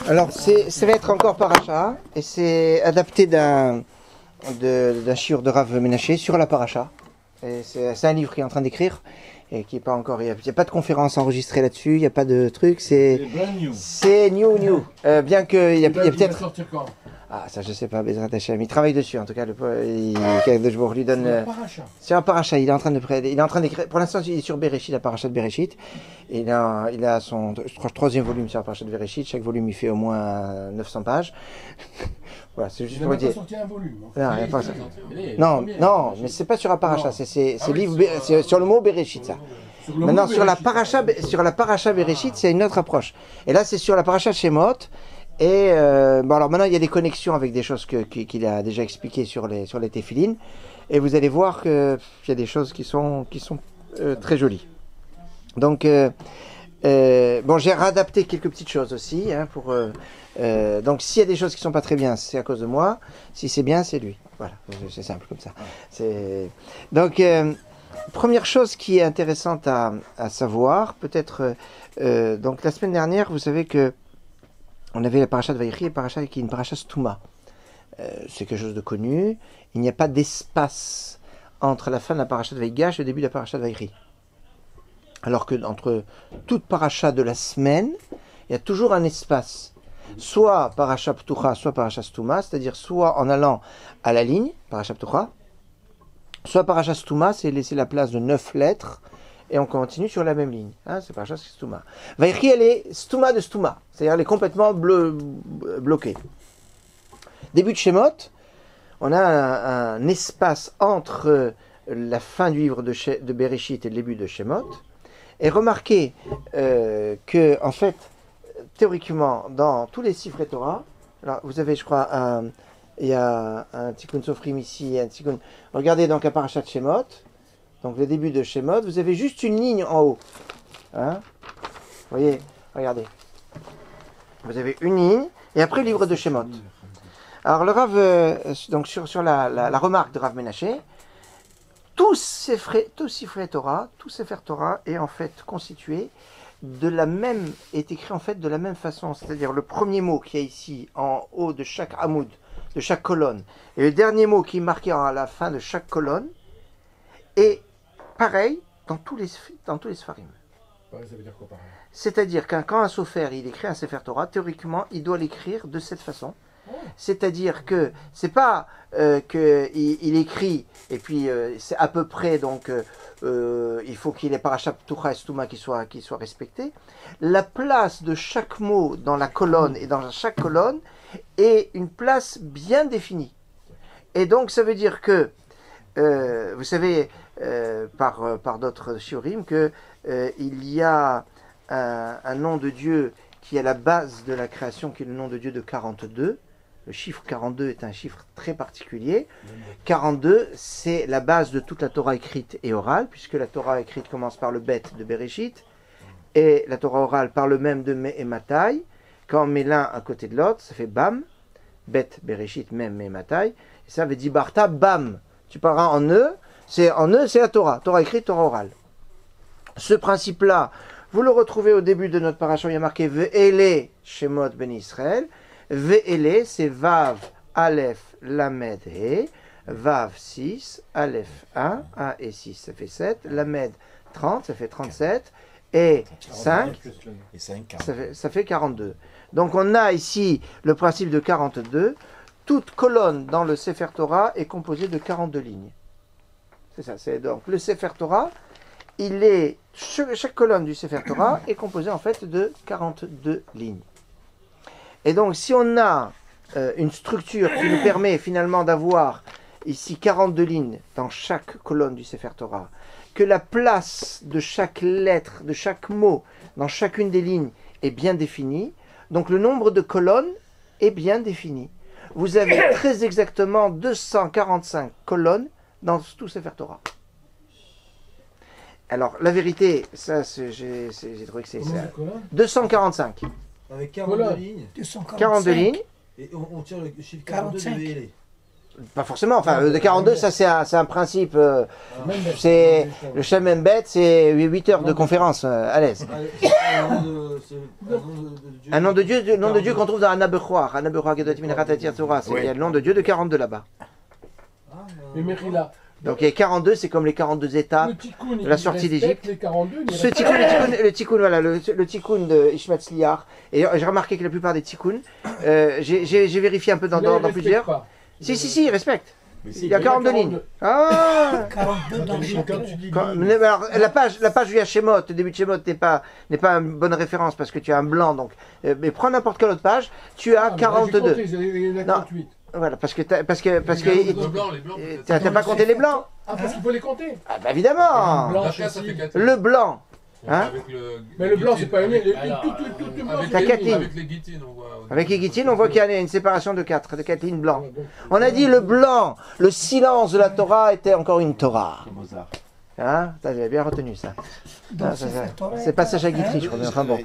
Alors, ça va être encore paracha, et c'est adapté d'un shiur de Rav Menaché sur la paracha. C'est un livre qu'il est en train d'écrire, et qui est pas encore. Il n'y a pas de conférence enregistrée là-dessus, il n'y a pas de truc, c'est new. Bien qu'il y a peut-être. Ah, ça je sais pas, Bezrat Hashem. Il travaille dessus, en tout cas. Je lui donne. C'est un paracha. Il est en train d'écrire. Pour l'instant, il est sur Bereshit, la paracha de Bereshit. Et il a son troisième volume sur la paracha de Bereshit. Chaque volume, il fait au moins 900 pages. Voilà, c'est juste pour dire. Il n'a pas sorti un volume. Non, mais c'est pas sur la paracha. C'est sur le mot Bereshit, ça. Maintenant, sur la paracha Bereshit, c'est une autre approche. Et là, c'est sur la paracha Shemot. Et bon, alors maintenant il y a des connexions avec des choses qu'il a déjà expliquées sur les téphilines, et vous allez voir qu'il y a des choses qui sont très jolies. Donc bon, j'ai réadapté quelques petites choses aussi, hein, donc s'il y a des choses qui sont pas très bien, c'est à cause de moi. Si c'est bien, c'est lui. Voilà, c'est simple comme ça. Donc première chose qui est intéressante à savoir, peut-être donc la semaine dernière, vous savez que on avait la paracha de Vaïchi et paracha qui est une paracha Stouma. C'est quelque chose de connu. Il n'y a pas d'espace entre la fin de la paracha de Vaïgash et le début de la paracha de Vaïchi. Alors que entre toute paracha de la semaine, il y a toujours un espace. Soit paracha Ptucha, soit paracha Stouma, c'est-à-dire soit en allant à la ligne, paracha Ptucha, soit paracha Stouma, c'est laisser la place de 9 lettres, et on continue sur la même ligne. Hein, c'est paracha Stouma. Vaïchi, elle est Stouma de Stouma, c'est-à-dire elle est complètement bloquée. Début de Shemot, on a un espace entre la fin du livre de Bereshit et le début de Shemot. Et remarquez que, en fait, théoriquement, dans tous les Sifrei Torah, alors vous avez, je crois, il y a un Tikkun Sofrim ici, un Tikkun. Regardez donc à parachat Shemot. Donc le début de Shemot, vous avez juste une ligne en haut. Hein? Vous voyez, regardez. Vous avez une ligne, et après le livre de Shemot. Alors le Rav, donc sur la remarque de Rav Menaché, tout Sefer Torah est en fait constitué est écrit en fait de la même façon. C'est-à-dire le premier mot qui est ici en haut de chaque hamoud, de chaque colonne, et le dernier mot qui est marqué à la fin de chaque colonne, est pareil dans tous les Sfarim. Pareil, ça veut dire quoi pareil? C'est-à-dire quand un sofer il écrit un Sefer Torah, théoriquement il doit l'écrire de cette façon. C'est-à-dire que c'est pas qu'il écrit et puis c'est à peu près, donc il faut qu'il ait parachat Ptucha et Stouma qui soit respecté. La place de chaque mot dans la colonne et dans chaque colonne est une place bien définie. Et donc ça veut dire que vous savez par d'autres shiurim que il y a un nom de Dieu qui est à la base de la création, qui est le nom de Dieu de 42. Le chiffre 42 est un chiffre très particulier. 42, c'est la base de toute la Torah écrite et orale, puisque la Torah écrite commence par le Bet de Bereshit, et la Torah orale par le même de Me et Matai. Quand on met l'un à côté de l'autre, ça fait Bam, Bet, Bereshit, Mem, Me et Matai. Et ça veut dire Barta, Bam. Tu parleras en eux, c'est la Torah. Torah écrite, Torah orale. Ce principe-là, vous le retrouvez au début de notre paracha, il y a marqué Ve'ele Shemot Ben Israël. Ve'ele, c'est Vav, Aleph, Lamed, He. Vav 6, Aleph 1, A et 6, ça fait 7. Lamed 30, ça fait 37. Et 5, ça fait 42. Donc on a ici le principe de 42. Toute colonne dans le Sefer Torah est composée de 42 lignes. C'est ça. C'est donc le Sefer Torah, chaque colonne du Sefer Torah est composée en fait de 42 lignes. Et donc, si on a une structure qui nous permet finalement d'avoir ici 42 lignes dans chaque colonne du Sefer Torah, que la place de chaque lettre, de chaque mot, dans chacune des lignes est bien définie, donc le nombre de colonnes est bien défini. Vous avez très exactement 245 colonnes dans tout Sefer Torah. Alors, la vérité, ça, j'ai trouvé que c'est ça. 245. Avec 42 lignes. 42 lignes. Et on tire le chiffre 42 de VLE. Pas forcément, enfin, de 42, ça c'est un principe. C'est le Shem Embed, c'est 8 heures de conférence à l'aise. Un nom de Dieu qu'on trouve dans Anna Bechouar. Anna Bechouar qui doit être Mineratir Torah. Il y a le nom de Dieu de 42 là-bas. Donc il y a 42, c'est comme les 42 étapes de la sortie d'Égypte. Ce tikkun, le tikkun, voilà, le tikkun de Ishmael Tzliar. Et j'ai remarqué que la plupart des tikkuns, j'ai vérifié un peu dans plusieurs. Si, il respecte. Il y a 42 lignes. Ah 42 dans chaque. Alors, la page du Hashemot, le début de Shemot n'est pas une bonne référence parce que tu as un blanc. Donc, mais prends n'importe quelle autre page, tu as 42. Non, voilà, parce que t'as pas compté les blancs. Ah, parce qu'il faut les compter. Ah, bah évidemment. Le blanc. Hein? Mais le blanc, c'est pas une ligne. Avec les guitines, on voit. Avec les guitines, on voit qu'il y a une séparation de 4 lignes blancs. On a dit le blanc, le silence de la Torah était encore une Torah. Hein? J'avais bien retenu ça. C'est pas Sacha Guitry, je crois. Enfin bon.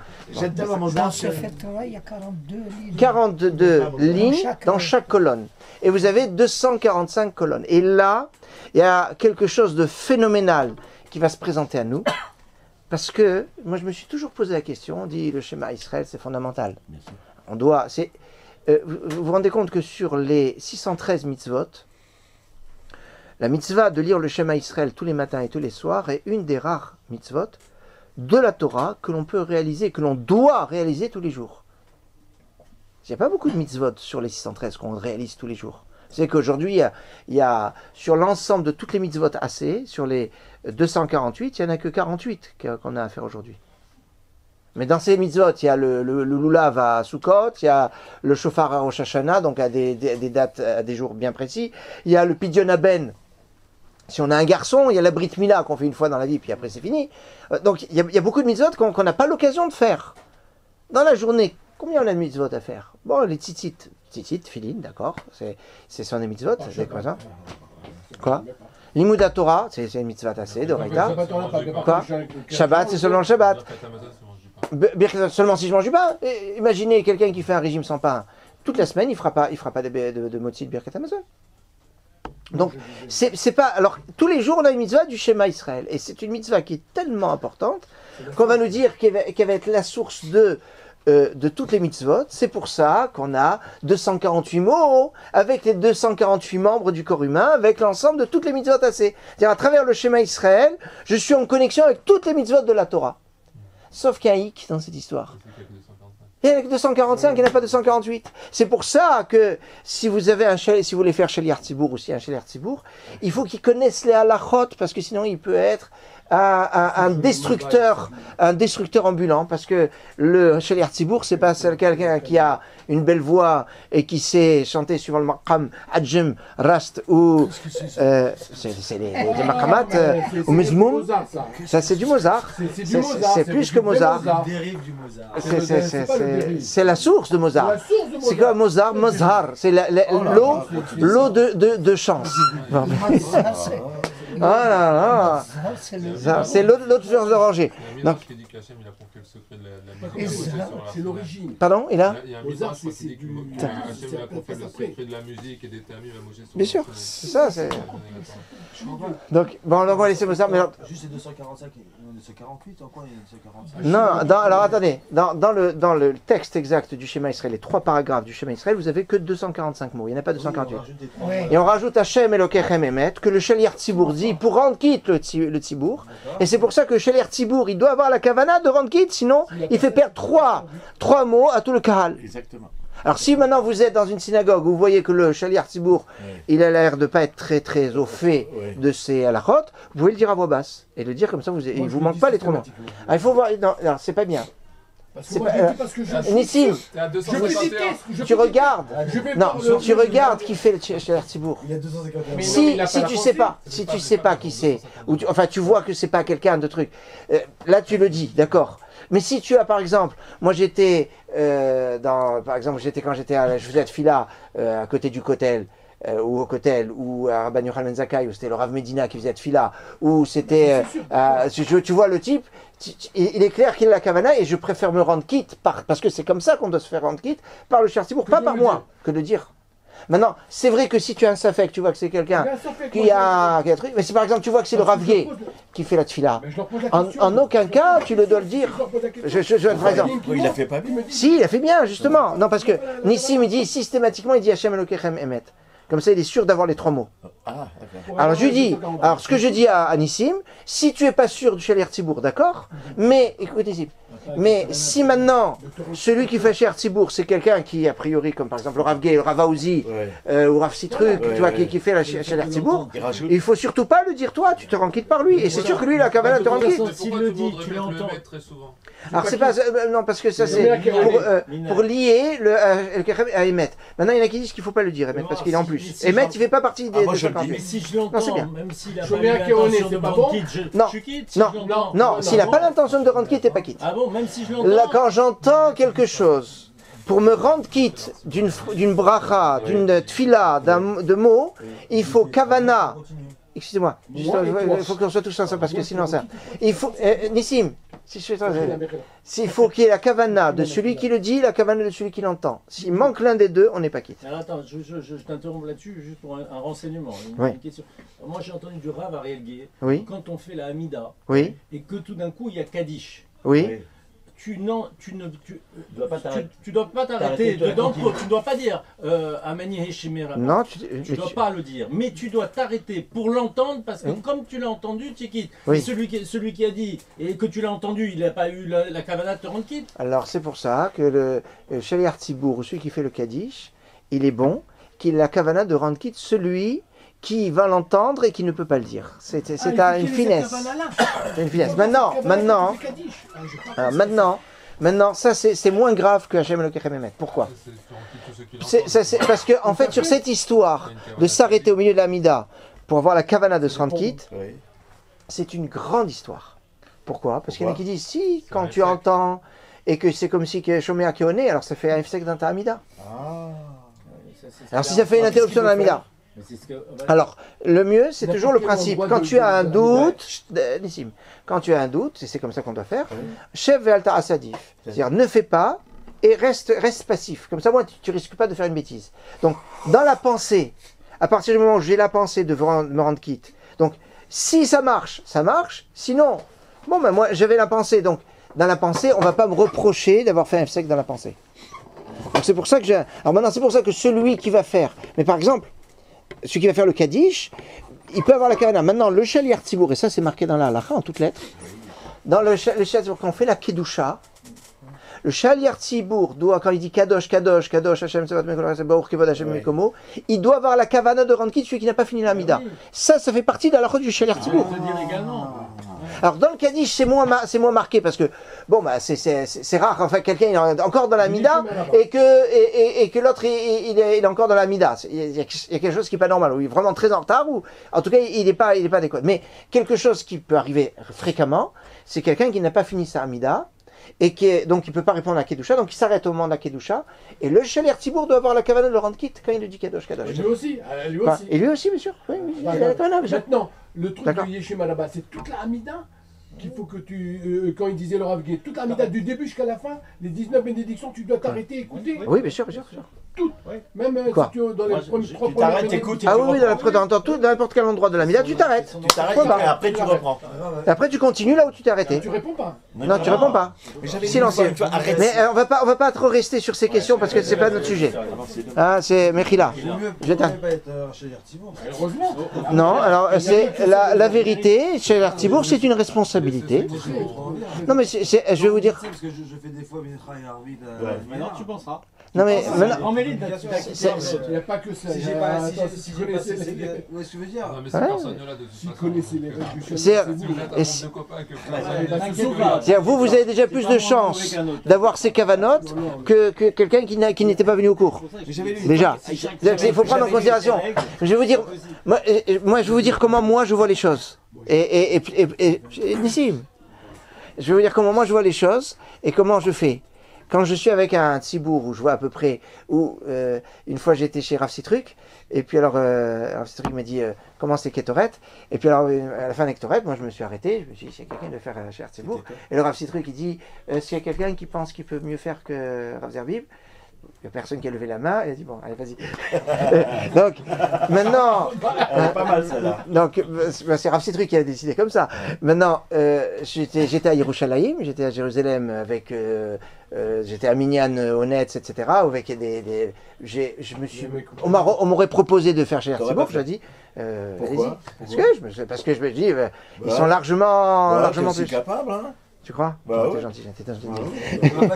Dans Sefer Torah, il y a 42 lignes. 42 lignes dans chaque colonne. Et vous avez 245 colonnes. Et là, il y a quelque chose de phénoménal qui va se présenter à nous. Parce que, moi je me suis toujours posé la question, on dit le schéma Israël c'est fondamental. On doit, vous vous rendez compte que sur les 613 mitzvot, la mitzvah de lire le schéma Israël tous les matins et tous les soirs est une des rares mitzvot de la Torah que l'on peut réaliser, que l'on doit réaliser tous les jours. Il n'y a pas beaucoup de mitzvot sur les 613 qu'on réalise tous les jours. C'est qu'aujourd'hui, il y a sur l'ensemble de toutes les mitzvot assez, sur les 248, il n'y en a que 48 qu'on a à faire aujourd'hui. Mais dans ces mitzvot, il y a le lulav à Sukkot, il y a le shofar à Rosh Hashanah, donc à des dates, à des jours bien précis. Il y a le pidyon haben. Si on a un garçon, il y a la brit mila qu'on fait une fois dans la vie, puis après c'est fini. Donc il y a beaucoup de mitzvot qu'on n'a pas l'occasion de faire. Dans la journée, combien on a de mitzvot à faire? Bon, les tzitzit, filin, d'accord, c'est son des mitzvot, c'est quoi ça? Quoi? Limouda Torah, c'est une mitzvah assez, d'Oraita. Quoi? Shabbat, c'est seulement le Shabbat. Seulement si je mange du pain. Imaginez quelqu'un qui fait un régime sans pain. Toute la semaine, il fera pas de motzi de Birkat Hamazon. Donc, c'est pas. Alors, tous les jours, on a une mitzvah du schéma Israël. Et c'est une mitzvah qui est tellement importante qu'on va nous dire qu'elle va être la source de toutes les mitzvot. C'est pour ça qu'on a 248 mots avec les 248 membres du corps humain, avec l'ensemble de toutes les mitzvot assez. C'est-à-dire, à travers le schéma Israël, je suis en connexion avec toutes les mitzvot de la Torah. Sauf qu'il y a un hic dans cette histoire. Il y en a que 245, il n'y en a pas 248. C'est pour ça que si vous voulez faire Sheliach Tzibur ou si un Sheliach Tzibur, il faut qu'il connaisse les halachot, parce que sinon il peut être un destructeur ambulant, parce que le Sheliach Tzibur, c'est pas quelqu'un qui a une belle voix et qui sait chanter suivant le maqam Adjem, Rast ou c'est les maqamat ou Mezmoum. Ça c'est du Mozart. C'est plus que Mozart. C'est la source de Mozart. C'est comme Mozart, c'est l'eau de chance. Ah là là, c'est l'autre source d'oranger. Donc, c'est l'origine. Pardon, et là il y a un Mozart qui dit que Hachem il a confié le secret de la musique et des termes à Moshe. Bien sûr, c'est ça. Donc, bon, on va laisser Mozart. Mais juste les 245 et 248, en quoi il y a 245? Non, alors attendez, dans le texte exact du schéma Israël, les 3 paragraphes du schéma Israël, vous avez que 245 mots, il n'y en a pas 248. Et on rajoute Hachem Elokechem Emet, que le Sheliach Tzibur dit pour rendre quitte le Tzibur. Et c'est pour ça que le Sheliach Tzibur, il doit avoir la kavana de rendre quitte, sinon il fait perdre 3 mots à tout le kahal. Exactement. Alors si maintenant vous êtes dans une synagogue où vous voyez que le Shaliach Tzibur, il a l'air de ne pas être très au fait de ses halachot, vous pouvez le dire à voix basse. Et le dire comme ça, il ne vous manque pas les 3 mots. Alors il faut voir, non, c'est pas bien. Nissim, tu regardes, tu regardes qui fait le Shaliach Tzibur. Si tu sais pas qui c'est, enfin tu vois que c'est pas quelqu'un de truc, là tu le dis, d'accord. Mais si tu as par exemple, moi j'étais quand j'étais à je faisais de Fila à côté du Kotel ou au Kotel ou à Rabban Yochanan Ben Zakkai où c'était le Rav Medina qui faisait de Fila ou c'était tu vois le type, il est clair qu'il a la kavana et je préfère me rendre quitte parce que c'est comme ça qu'on doit se faire rendre quitte par le Shaliach Tzibur, pas par moi que de dire. Maintenant, c'est vrai que si tu as un safek, tu vois que c'est quelqu'un qui a un truc, mais si par exemple tu vois que c'est le Rav Gay qui fait la tefila, en aucun cas tu le dois le dire. Par exemple. Il a fait pas bien. Si, il a fait bien, justement. Non, parce que Nissim, il dit systématiquement, il dit Hachem Elokechem Emet. Comme ça, il est sûr d'avoir les 3 mots. Ah, d'accord. Alors, je lui dis, alors ce que je dis à Nissim, si tu n'es pas sûr du Shalir Tzibour, d'accord, mais, écoute Nissim, mais si maintenant, celui qui fait Shalir Tzibour, c'est quelqu'un qui, a priori, comme par exemple le Rav Gay, le Rav Aouzi, ou Rav Citruk, tu vois, qui fait la Shalir Tzibour, il ne faut surtout pas le dire toi, tu te rends quitte par lui. Et c'est sûr que lui, il a Kavanah te rendre quitte. S'il le dit, tu l'entends très souvent. Alors c'est pas non parce que ça c'est pour lier le Kechem à Emet. Maintenant il y en a qui disent qu'il ne faut pas le dire Emet parce qu'il est en plus. Emet il fait pas partie des 58. Mais si je l'entends, même s'il a pas bien l'intention de pas rendre bon. quitte, je Non. quitte. Non, s'il n'a pas l'intention de rendre quitte, t'es pas quitte. Ah bon, même si je l'entends. Là quand j'entends quelque chose pour me rendre quitte d'une bracha, d'une tfila, de mots, il faut kavana. Excusez-moi, il faut qu'on soit tous ensemble parce que sinon ça. Il faut Nissim. Si je s'il faut qu'il y ait la kavana de celui qui le dit, la kavana de celui qui l'entend. S'il manque l'un des deux, on n'est pas quitte. Alors attends, je t'interromps là-dessus juste pour un renseignement, une question. Alors, moi j'ai entendu du Rav Ariel Gué, quand on fait la Hamida, et que tout d'un coup il y a Kaddish. Tu dois pas t'arrêter dedans, tu ne dois pas dire Amani Heshemera. Non, tu ne dois pas le dire, mais tu dois t'arrêter pour l'entendre parce que comme tu l'as entendu, tu quittes. Et celui qui a dit et que tu l'as entendu, il n'a pas eu la kavana de te rendre quitte. Alors c'est pour ça que le Shalir Tzibour, ou celui qui fait le Kaddish, il est bon qu'il ait la kavana de rendre quitte celui qui va l'entendre et qui ne peut pas le dire. C'est une finesse. C'est une finesse. Maintenant, ça c'est moins grave que Hachem Elokechem Emet. Pourquoi? Parce que en fait, sur cette histoire de s'arrêter au milieu de l'Amida pour avoir la kavana de se rendre quitte, c'est une grande histoire. Pourquoi? Parce qu'il y en a qui disent si, quand tu entends et que c'est comme si que Shomer Keoné, alors ça fait un effet dans ta Amida. Alors si ça fait une interruption dans l'Amida. Alors, le mieux, c'est toujours le principe. Quand tu as un doute, Nissim, quand tu as un doute, et c'est comme ça qu'on doit faire, chef ve'alta asadif. C'est-à-dire, ne fais pas et reste passif. Comme ça, moi, tu risques pas de faire une bêtise. Donc, dans la pensée, à partir du moment où j'ai la pensée de me rendre quitte, donc, si ça marche, ça marche. Sinon, bon, ben moi, j'avais la pensée. Donc, dans la pensée, on ne va pas me reprocher d'avoir fait un sec dans la pensée. Donc, c'est pour ça que alors maintenant, c'est pour ça que celui qui va faire, mais par exemple, celui qui va faire le Kaddish, il peut avoir la kavana. Maintenant, le Shalir Tzibour, et ça c'est marqué dans la halacha en toutes lettres, dans le Shalir Tzibour, quand on fait la Kedusha, le Shalir Tzibour doit, quand il dit Kadosh, Kadosh, Kadosh, Hashem Sevat Mekol Baruch Kevod Hashem Mekomo, il doit avoir la kavana de rendre quitte celui qui n'a pas fini la Hamida. Ça fait partie de la halacha du Shalir Tzibour. Alors dans le Kaddish, c'est moins marqué parce que bon bah c'est rare enfin quelqu'un est encore dans la Mida et que l'autre il est encore dans la Mida. Il y a quelque chose qui est pas normal, ou il est vraiment très en retard, ou en tout cas il n'est pas adéquat. Mais quelque chose qui peut arriver fréquemment, c'est quelqu'un qui n'a pas fini sa Hamida et donc il ne peut pas répondre à Kedusha, donc il s'arrête au moment de la Kedusha, et le Shalir Tzibour doit avoir la kavana de le rendre quitte quand il dit Kadosh, Kadosh. Et lui aussi, et lui aussi, bien sûr. Oui, il a la kavana, bien sûr. Maintenant, le truc de Yeshima là-bas, c'est toute la Hamida qu'il faut que tu, quand il disait le Rav Gay, toute la Hamida du début jusqu'à la fin, les 19 bénédictions, tu dois t'arrêter, écouter. Oui, bien sûr. Toutes. Même si tu es dans les trois t'arrêtes, écoutes. Ah oui, dans n'importe quel endroit de la Mida, tu t'arrêtes. Tu t'arrêtes et après tu reprends. Et après tu continues là où tu t'es arrêté. Tu réponds pas. Non, tu réponds pas. Silencieux. Mais on va pas trop rester sur ces questions parce que c'est pas notre sujet. Ah, c'est Mechila. Heureusement. Non, alors c'est la vérité. Chez l'Artibourg, c'est une responsabilité. Non, mais je vais vous dire. Parce que je fais des fois Mincha et Arvid. Maintenant tu penseras. Non mais en Mélide, il n'y a pas que ça. Si j'ai passé, où est-ce que je veux dire? Non mais ces personnes-là de toute façon. Connaissez les règles du chemin. C'est-à-dire vous avez déjà plus de chances d'avoir ces cavanotes que quelqu'un qui n'était pas venu au cours. Déjà. Il faut prendre en considération. Je vais vous dire, moi je vais vous dire comment moi je vois les choses. Et Nissim, je vais vous dire comment moi je vois les choses et comment je fais. Quand je suis avec un tzibour où je vois à peu près, où une fois j'étais chez Rav Citruk, et puis alors Rav Citruk m'a dit comment c'est Ketoret, et puis alors à la fin de Ketoret, moi je me suis arrêté, je me suis dit s'il y a quelqu'un de faire chez Tzibour, et le Rav Citruk il dit s'il y a quelqu'un qui pense qu'il peut mieux faire que Rav Zerbib, Il n'y a personne qui a levé la main, il a dit bon, allez, vas-y. Donc, maintenant. Pas mal celle-là. Donc, c'est Rav Citru qui a décidé comme ça. Maintenant, j'étais à Yerushalayim, j'étais à Jérusalem avec. J'étais à Minyan, au Netz, etc. Avec on m'aurait proposé de faire chez Herzibourg, j'ai dit. Pourquoi? Parce que je me dis, ils sont largement plus plus. Capable, hein? Tu crois? Bah, T'es gentil, t'es gentil.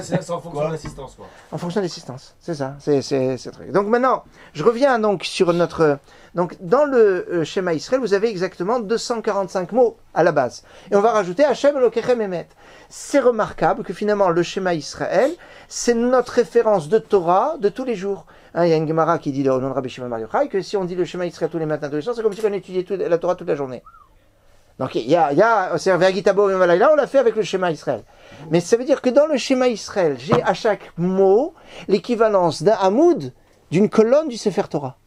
C'est en fonction de l'assistance, quoi. En fonction de l'assistance, c'est ça, c'est truc. Donc maintenant, je reviens donc sur notre... Donc dans le schéma Israël, vous avez exactement 245 mots à la base. Et on va rajouter Hashem Elokechem Emet. C'est remarquable que finalement le schéma Israël, c'est notre référence de Torah de tous les jours. Hein, il y a une Gemara qui dit au nom de Rabbi Shimon Bar Yochai que si on dit le schéma Israël tous les matins, tous les soirs, c'est comme si on étudiait la Torah toute la journée. Donc c'est Vergitabo et Malayla, on l'a fait avec le schéma Israël. Mais ça veut dire que dans le schéma Israël, j'ai à chaque mot l'équivalence d'un hamoud, d'une colonne du Sefer Torah.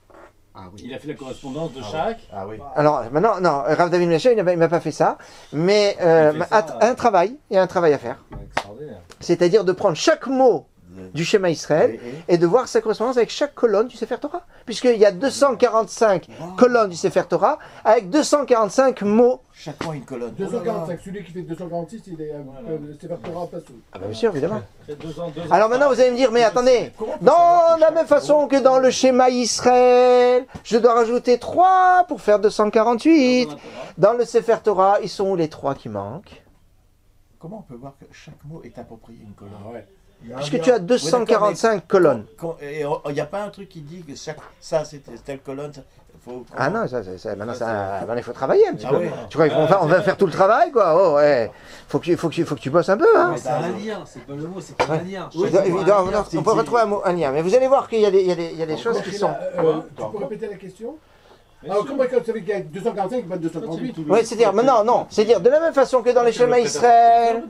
Ah oui. Il a fait la correspondance de chaque. Ah oui. Alors maintenant, non, Rav David Menashe, il m'a pas fait ça, mais il y a un travail à faire. Extraordinaire. C'est-à-dire de prendre chaque mot du schéma Israël et de voir sa correspondance avec chaque colonne du Sefer Torah. Puisqu'il y a 245 colonnes du Sefer Torah avec 245 mots. Chaque fois une colonne. 245, celui qui fait 246, il est le Sefer Torah pas sous. Ah bah bien sûr, évidemment. 2 ans, Alors maintenant vous allez me dire, mais attendez, dans la même façon que dans le schéma Israël, je dois rajouter 3 pour faire 248. Dans le Sefer Torah, ils sont où les 3 qui manquent? Comment on peut voir que chaque mot est approprié une colonne? Puisque tu as 245 colonnes. Il n'y a pas un truc qui dit que ça c'est telle colonne. Ah non, maintenant il faut travailler un petit peu. Ouais. Tu crois qu'on va faire tout le travail, quoi? Oh, ouais. Faut que tu bosses un peu, hein. C'est un lien, c'est pas le mot, c'est pas un lien. On peut retrouver un lien, mais vous allez voir qu'il y a des choses qui sont... Tu peux répéter la question? Alors, comment vous savez qu'il y a 245 et pas 238? Oui, c'est-à-dire, non, c'est-dire, de la même façon que dans les schémas Israël,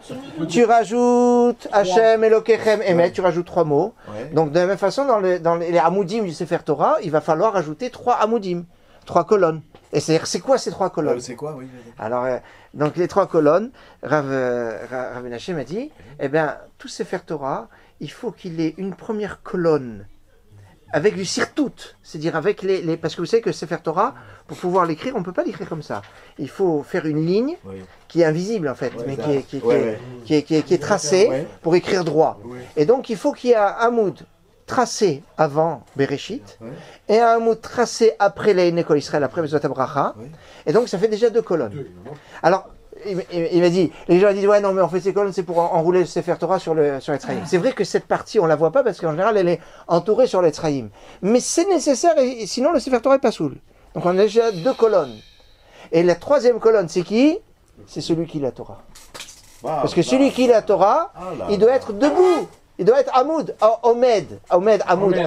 tu rajoutes Hashem, Elokechem, Emet, tu rajoutes 3 mots. Donc, de la même façon, dans les Hamoudim du Sefer Torah, il va falloir rajouter 3 Hamoudim, 3 colonnes. Et c'est quoi ces 3 colonnes? C'est quoi, oui. Alors, donc les 3 colonnes, Rav Menashe m'a dit, eh bien, tout Sefer Torah, il faut qu'il ait une première colonne avec du sirtout, c'est-à-dire avec les... Parce que vous savez que Sefer Torah, pour pouvoir l'écrire, on ne peut pas l'écrire comme ça. Il faut faire une ligne qui est invisible en fait, mais qui est tracée pour écrire droit. Et donc il faut qu'il y ait un hamoud tracé avant Bereshit et un hamoud tracé après les Nekol Israël, après Bezot Abracha. Et donc ça fait déjà 2 colonnes. Alors, il m'a dit, les gens disent ouais non mais on fait ces colonnes c'est pour enrouler le Sefer Torah sur l'Etzraïm. C'est vrai que cette partie on la voit pas parce qu'en général elle est entourée sur l'Etzraïm. Mais c'est nécessaire et sinon le Sefer Torah est pas soul. Donc on a déjà 2 colonnes. Et la 3e colonne c'est qui? C'est celui qui lit la Torah. Parce que celui qui lit la Torah, il doit être debout. Il doit être Hamoud, Omed,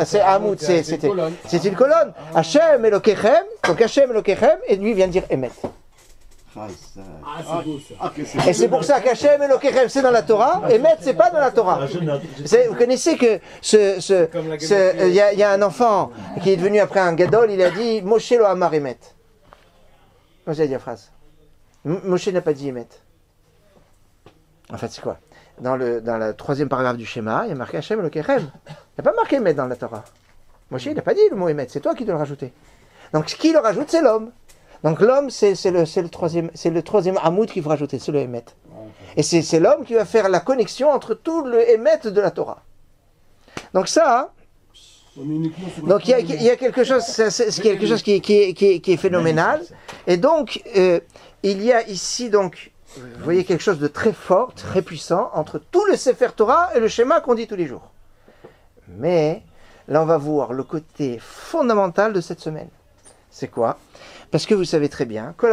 c'est Hamoud, c'est une colonne. Hashem Elokechem, donc Hashem Elokechem, et lui vient de dire Emet. C'est beau ça. Et c'est pour ça qu'Hachem Elokechem c'est dans la Torah, et Emet c'est pas dans la Torah. Vous connaissez que il y a un enfant qui est devenu après un gadol, il a dit Moshe lo amar Emet. Comment vous avez dit la phrase? Moshe n'a pas dit Emet. En fait c'est quoi? Dans le 3e paragraphe du schéma, il y a marqué Hachem Elokechem. Il n'y a pas marqué Emet dans la Torah. Moshe il n'a pas dit le mot Emet, c'est toi qui dois le rajouter. Donc qui le rajoute c'est l'homme. Donc l'homme, c'est le troisième hamoud qu'il faut rajouter, c'est le Emet. Et c'est l'homme qui va faire la connexion entre tout le Emet de la Torah. Donc ça, donc il y a quelque chose, c'est quelque chose qui est phénoménal. Et donc il y a ici donc, vous voyez quelque chose de très fort, très puissant entre tout le Sefer Torah et le schéma qu'on dit tous les jours. Mais là, on va voir le côté fondamental de cette semaine. C'est quoi? Parce que vous savez très bien, tout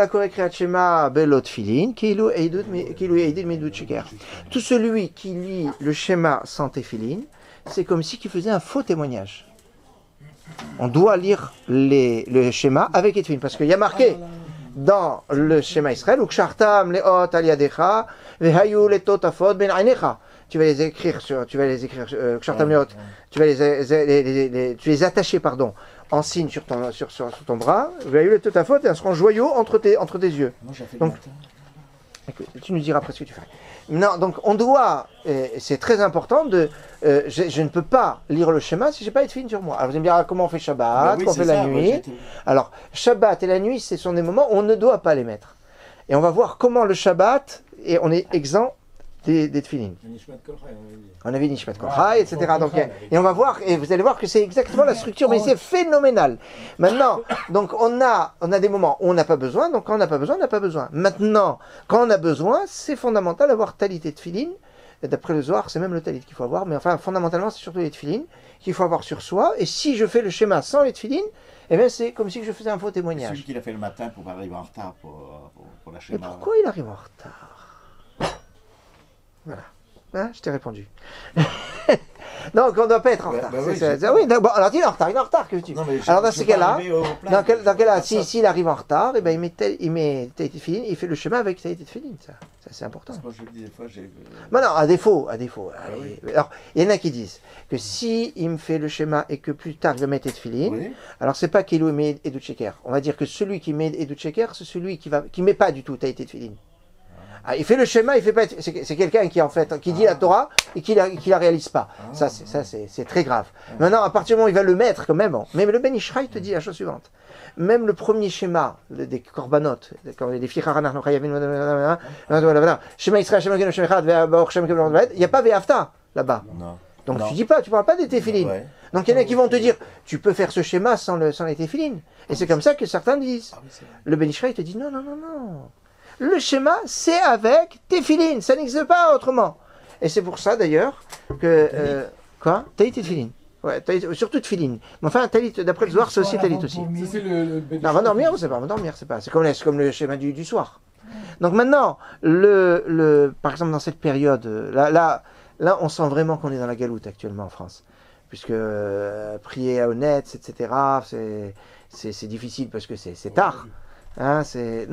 celui qui lit le schéma sans téphilin, c'est comme si il faisait un faux témoignage. On doit lire le schéma avec téphilin, parce qu'il y a marqué dans le schéma Israël, tu vas les écrire, tu vas les attacher, en signe sur ton bras, elles seront joyaux entre tes yeux. Moi j'ai fait donc, Écoute, tu nous diras après ce que tu fais. Non, donc on doit, c'est très important je ne peux pas lire le schéma si je n'ai pas Tefillin sur moi. Alors vous allez me dire comment on fait Shabbat, comment on fait la nuit. Alors Shabbat et la nuit, ce sont des moments où on ne doit pas les mettre. Et on va voir comment le Shabbat, et on est exempt des Tefillin. On avait Nishmat Kol Chai, etc. Donc, et on va voir, et vous allez voir que c'est exactement la structure, mais c'est phénoménal. Maintenant, donc on a des moments où on n'a pas besoin, donc quand on n'a pas besoin, on n'a pas besoin. Maintenant, quand on a besoin, c'est fondamental d'avoir talit et Tefillin. D'après le Zohar, c'est même le talit qu'il faut avoir, mais enfin, fondamentalement, c'est surtout les Tefillin qu'il faut avoir sur soi. Et si je fais le schéma sans les Tefillin, eh bien, c'est comme si je faisais un faux témoignage. Celui qui l'a fait le matin pour arriver en retard pour la schéma. Mais pourquoi il arrive en retard? Voilà. Hein, je t'ai répondu. Donc, on ne doit pas être en retard. Oui, bon, alors il est en retard, que veux-tu? Alors, dans ce cas-là, s'il arrive en retard, eh ben, il met Tefillin, il fait le chemin avec Tefillin. Ça c'est important. Moi, je le dis des fois, non, à défaut. Alors, il y en a qui disent que si il me fait le schéma et que plus tard il va mettre Tefillin, alors c'est pas qu'il met Edut Sheker. On va dire que celui qui met Edut Sheker, c'est celui qui met pas du tout Tefillin. Ah, il fait le schéma, il fait pas. C'est quelqu'un qui en fait, qui dit la Torah et qui la réalise pas. Ça c'est très grave. Maintenant, à partir du moment où il va le mettre quand même, bon. Mais le Ben Ishraï te dit la chose suivante. Même le premier schéma des korbanot, quand les filles schéma Israël, il n'y a pas Ve'afta là-bas. Donc tu parles pas des Tefillin. Donc il y en a qui vont te dire, tu peux faire ce schéma sans les Tefillin. Et c'est comme ça que certains disent. Le Ben Ishraï te dit non. Le schéma, c'est avec Tefillin, ça n'existe pas autrement. Et c'est pour ça d'ailleurs que... quoi? Talit et Tefillin. Ouais, surtout Tefillin. Mais enfin, Talit, d'après le Zohar, c'est aussi Talit aussi. Non, va dormir, c'est pas dormir, c'est pas. C'est comme le schéma du soir. Donc maintenant, par exemple, dans cette période, là, on sent vraiment qu'on est dans la galoute actuellement en France. Puisque prier à honnête, etc., c'est difficile parce que c'est tard. Hein, c'est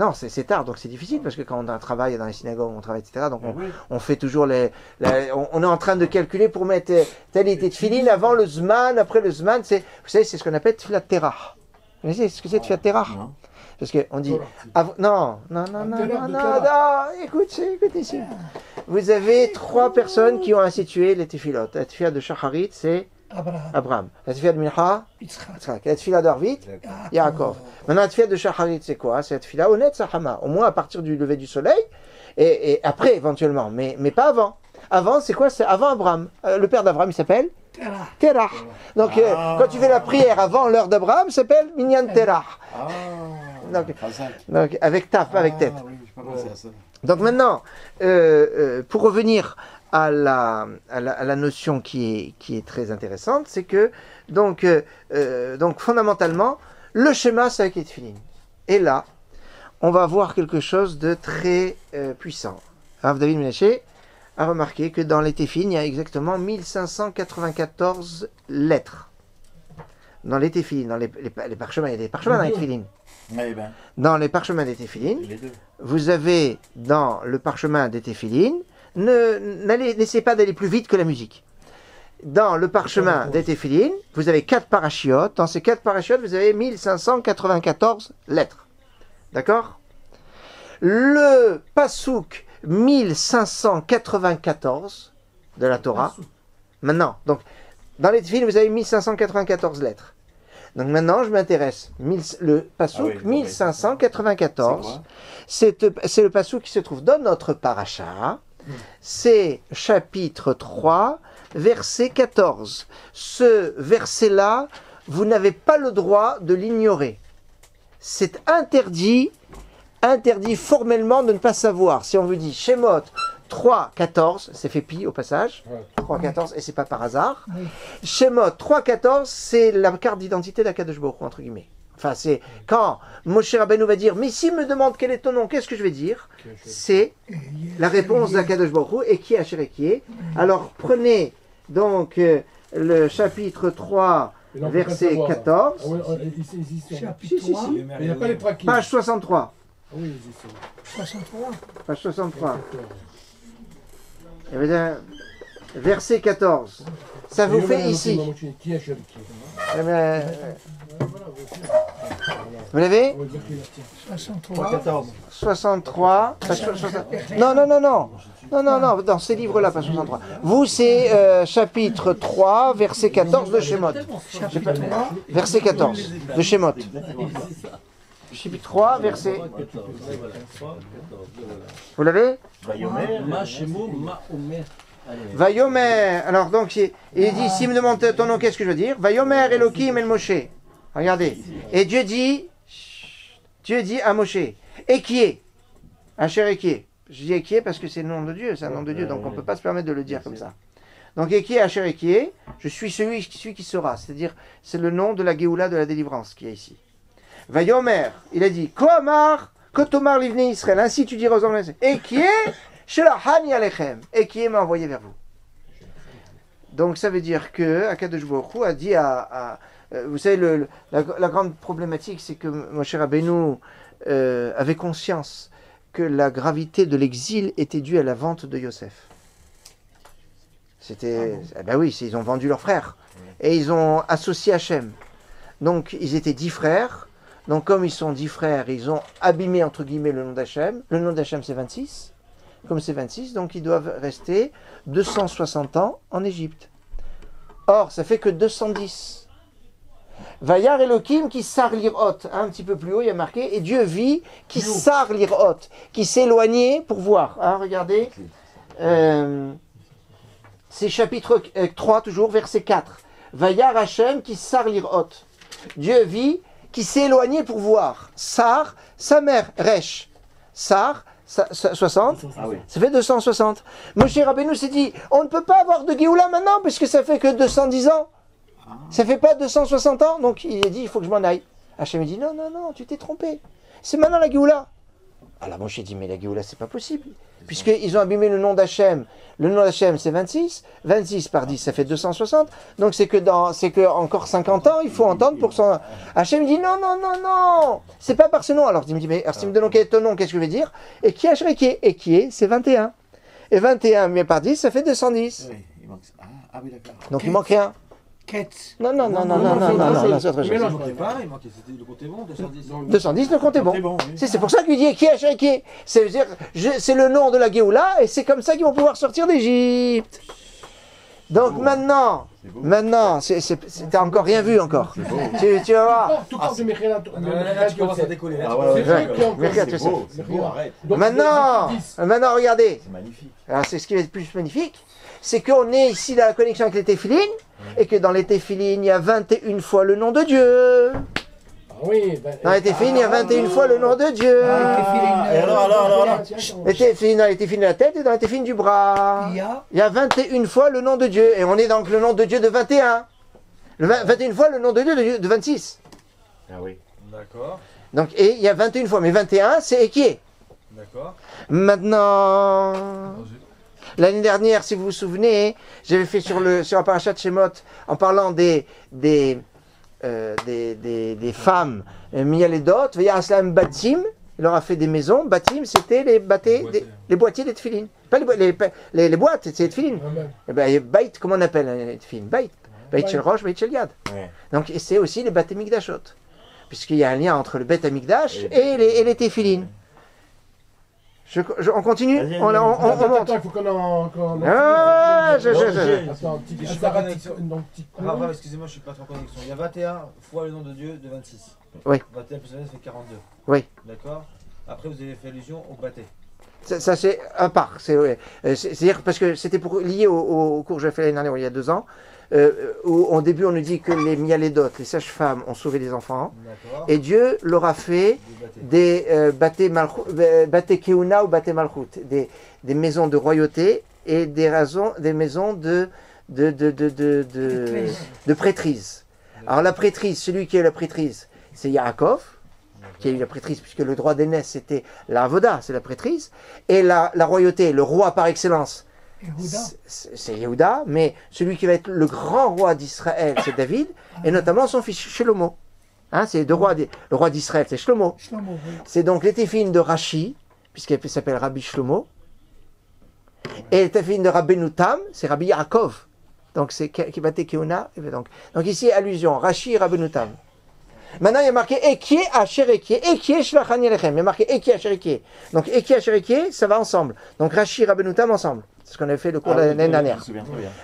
tard, donc c'est difficile parce que quand on travaille dans les synagogues, on travaille, etc. Donc on fait toujours on est en train de calculer pour mettre tel et Tefillin avant le Zman, après le Zman, vous savez, c'est ce qu'on appelle Tfilat Terah. Vous savez ce que c'est Tfilat Terah? Parce qu'on dit, non, écoute ici. Vous avez 3 personnes qui ont institué les Tefillot. La Tfilat de Shacharit, c'est Abraham. La Tfilat de Mincha, Yitzhak. La Tfilat d'Arvit, Yaakov. Maintenant, la Tfilat de Shacharit, c'est quoi? C'est la Tfilat honnête, Sahama. Au moins à partir du lever du soleil, et après éventuellement, mais pas avant. Avant, c'est quoi? C'est avant Abraham. Le père d'Abraham, il s'appelle Terah. Donc, quand tu fais la prière avant l'heure d'Abraham, ça s'appelle Minyan Terah. Donc, avec taf, pas avec tête. Donc maintenant, pour revenir à la notion qui est très intéressante, c'est que donc fondamentalement le schéma c'est avec les Tefillin. Et là, on va voir quelque chose de très puissant. Rav David Menaché a remarqué que dans les Tefillin, il y a exactement 1594 lettres. Dans les Tefillin, dans les parchemins, il y a des parchemins dans les Tefillin. Dans les parchemins des Tefillin, vous avez dans le parchemin des Tefillin, n'essayez pas d'aller plus vite que la musique. Dans le parchemin des Tefillin, vous avez 4 parachiotes. Dans ces 4 parachiotes, vous avez 1594 lettres. D'accord? Le pasouk 1594 de la Torah. Maintenant, donc, dans les Tefillin, vous avez 1594 lettres. Donc maintenant, je m'intéresse. Le pasouk 1594, c'est le pasouk qui se trouve dans notre paracha. C'est chapitre 3, verset 14. Ce verset-là, vous n'avez pas le droit de l'ignorer. C'est interdit formellement de ne pas savoir. Si on vous dit Shemot 3.14, c'est fait pi au passage, 3.14, et c'est pas par hasard. Shemot 3.14, c'est la carte d'identité d'Akadosh Baruch Hu, entre guillemets. Enfin, c'est quand Moshe Rabbeinu va dire, mais s'il me demande quel est ton nom, qu'est-ce que je vais dire? C'est la réponse d'Akadosh Baruch Hu, et qui est Asher qui est. Alors, prenez donc le chapitre 3, verset 14. Page 63. Oui, 63. Page 63. Eh bien, verset 14. Ça vous fait ici. Vous l'avez? 63. Non, non, non, non. Non, non, non, dans ces livres-là, pas 63. Vous, c'est chapitre 3, verset 14 de Shemot. Verset 14 de Shemot. Chapitre 3, verset... Vous l'avez? Vayomer. Alors donc, il dit, s'il me demande ton nom, qu'est-ce que je veux dire? Vayomer Elohim El Moshe. Regardez. Et Dieu dit à Moshe, Ekié. Asher Ekié. Je dis Ekié parce que c'est le nom de Dieu, c'est un nom de Dieu, donc on ne peut pas se permettre de le dire comme ça. Donc Ekié, Asher Ekié, je suis celui qui sera. C'est-à-dire, c'est le nom de la Géoula, de la délivrance qui est ici. Vayomer, il a dit, Koamar, Kotomar Livne Israël, ainsi tu diras aux hommes, Ekié, Shelahani Alechem, Ekié m'a envoyé vers vous. Donc ça veut dire que Akadosh Baruch Hu a dit vous savez, la grande problématique, c'est que Moshe Rabbeinu avait conscience que la gravité de l'exil était due à la vente de Yosef. C'était... ben oui, ils ont vendu leur frère. Et ils ont associé Hachem. Donc, ils étaient 10 frères. Donc, comme ils sont 10 frères, ils ont abîmé, entre guillemets, le nom d'Hachem. Le nom d'Hachem, c'est 26. Comme c'est 26, donc ils doivent rester 260 ans en Égypte. Or, ça fait que 210. Vayar Elohim qui sar l'irot, un petit peu plus haut, il y a marqué, et Dieu vit qui sar l'irot, qui s'éloignait pour voir. Hein, regardez, c'est chapitre 3, toujours, verset 4. Vayar Hashem qui sar l'irot. Dieu vit qui s'éloignait pour voir. Sar, sa mère, Resh. Sar, 60, ça fait 260. Moshe Rabbeinu s'est dit, on ne peut pas avoir de Géoula maintenant, puisque ça fait que 210 ans. Ça fait pas 260 ans, donc il a dit, il faut que je m'en aille. Hachem dit, non, non, non, tu t'es trompé. C'est maintenant la Géoula. Alors Moshe dit, mais la Géoula, c'est pas possible. Puisqu'ils ont abîmé le nom d'Hachem. Le nom d'Hachem, c'est 26. 26 par 10, ça fait 260. Donc c'est que encore 50 ans, il faut entendre pour son... Hachem dit, non, non, non, non. C'est pas par ce nom. Alors il me dit, mais alors, si tu me donnes ton nom, qu'est-ce que je vais dire? Et qui est qui est, c'est 21. Et 21 mais par 10, ça fait 210. Oui, il manque... Ah oui, d'accord. Donc il manque rien. Non, non, non, non, non, non, non, non, c'est autre chose. Il manquait pas, il manquait, c'était le compte est bon, 210. 210, le compte est bon. Oui. C'est pour ça qu'il dit qui est qui. C'est le nom de la Géoula et c'est comme ça qu'ils vont pouvoir sortir d'Égypte. Donc maintenant, t'as encore rien vu encore. Tu vas voir. Tout comme de Michel, Tu commences à décoller. Maintenant, regardez. C'est magnifique. Alors c'est ce qui va être plus magnifique, c'est qu'on est ici dans la connexion avec les téphilines, et que dans les téphilines, il y a 21 fois le nom de Dieu. Dans les téphilines, il y a 21 fois le nom de Dieu. Et alors. Les téphilines, dans les téphilines de la tête et dans les téphilines du bras. Il y a 21 fois le nom de Dieu. Et on est dans le nom de Dieu de 21. 21 fois le nom de Dieu de 26. Ah oui. D'accord. Donc, et il y a 21 fois. Mais 21, c'est Ekié. D'accord. Maintenant... L'année dernière, si vous vous souvenez, j'avais fait sur la parashat Shemot, en parlant des femmes mialedot, Vayaslam Batim, il leur a fait des maisons. Batim, c'était les boîtiers des tefilines. Pas les boîtes, c'est les tefilines. Et ben, Bait, comment on appelle les tefilines? Bait shel Rosh, Bait shel Yad. Donc, c'est aussi les Bate Mikdashot. Puisqu'il y a un lien entre le Bet Amikdash et les tefilines. On continue? On monte. Il faut qu'on en... Excusez-moi, je suis pas trop en connexion. Il y a 21 fois le nom de Dieu de 26. Oui. 21 plus 21, ça fait 42. Oui. D'accord. Après, vous avez fait allusion au bâté. Ça c'est à part. C'est-à-dire parce que c'était lié au cours que j'ai fait l'année dernière, il y a 2 ans. Où au début on nous dit que les mialédot, les sages-femmes, ont sauvé des enfants. Et Dieu leur a fait des baté keuna ou baté malchut, des maisons de royauté et des maisons de prêtrise. Alors la prêtrise, celui qui est la prêtrise, c'est Yaakov, qui a eu la prêtrise, puisque le droit d'aînesse c'était la avoda, c'est la prêtrise, et la royauté, le roi par excellence, c'est Yehuda, mais celui qui va être le grand roi d'Israël, c'est David, et notamment son fils Shlomo. Hein, c'est le roi d'Israël, c'est Shlomo. C'est donc les téphines de Rashi, puisqu'elle s'appelle Rabbi Shlomo, et les téphines de Rabbeinu Tam, c'est Rabbi Yaakov. Donc c'est Kibaté Keuna. Donc ici, allusion, Rashi et Rabbeinu Tam. Maintenant, il y a marqué Ekie Asher Ekie. Ekie Shlachani Alechem. Il y a marqué Ekie Asher Ekie. Donc, Ekie Asher Ekie, ça va ensemble. Donc, Rashi Rabbeinu Tam ensemble. C'est ce qu'on avait fait le cours l'année dernière.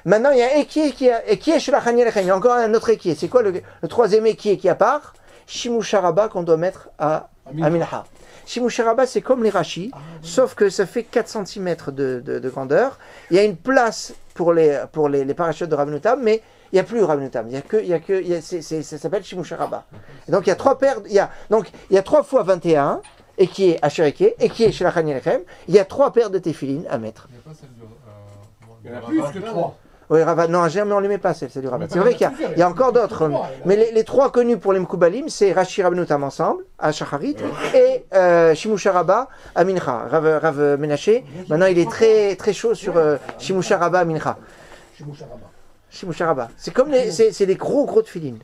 Maintenant, il y a Ekie Shlachani Alechem. Il y a encore un autre Ekie. C'est quoi le troisième Ekie qui est à part? Shimusharaba qu'on doit mettre à Mincha. Shimusharaba, c'est comme les Rashi, sauf que ça fait 4 cm de grandeur. Il y a une place pour les parachutes de Rabbeinu Tam, mais il n'y a plus Rabbeinu Tam. Ça s'appelle Shimusharaba. Et donc il y a 3 paires. Il y a 3 fois 21, et qui est Ashereke, et qui est Shlachani Alechem. Il y a 3 paires de téphilines à mettre. Il y en a plus que 3. Oui, Rabat, non, mais on ne les met pas, c'est du Rabat. C'est vrai qu'il y a encore d'autres. Mais les 3 connus pour les Mkoubalim, c'est Rashi Rabbeinu Tam ensemble, à Shacharit, et Shimusharaba à Mincha. Rav Menaché, maintenant il est très, très chaud sur Shimusharaba à Mincha. Shimusharaba. C'est comme c'est des gros de filines.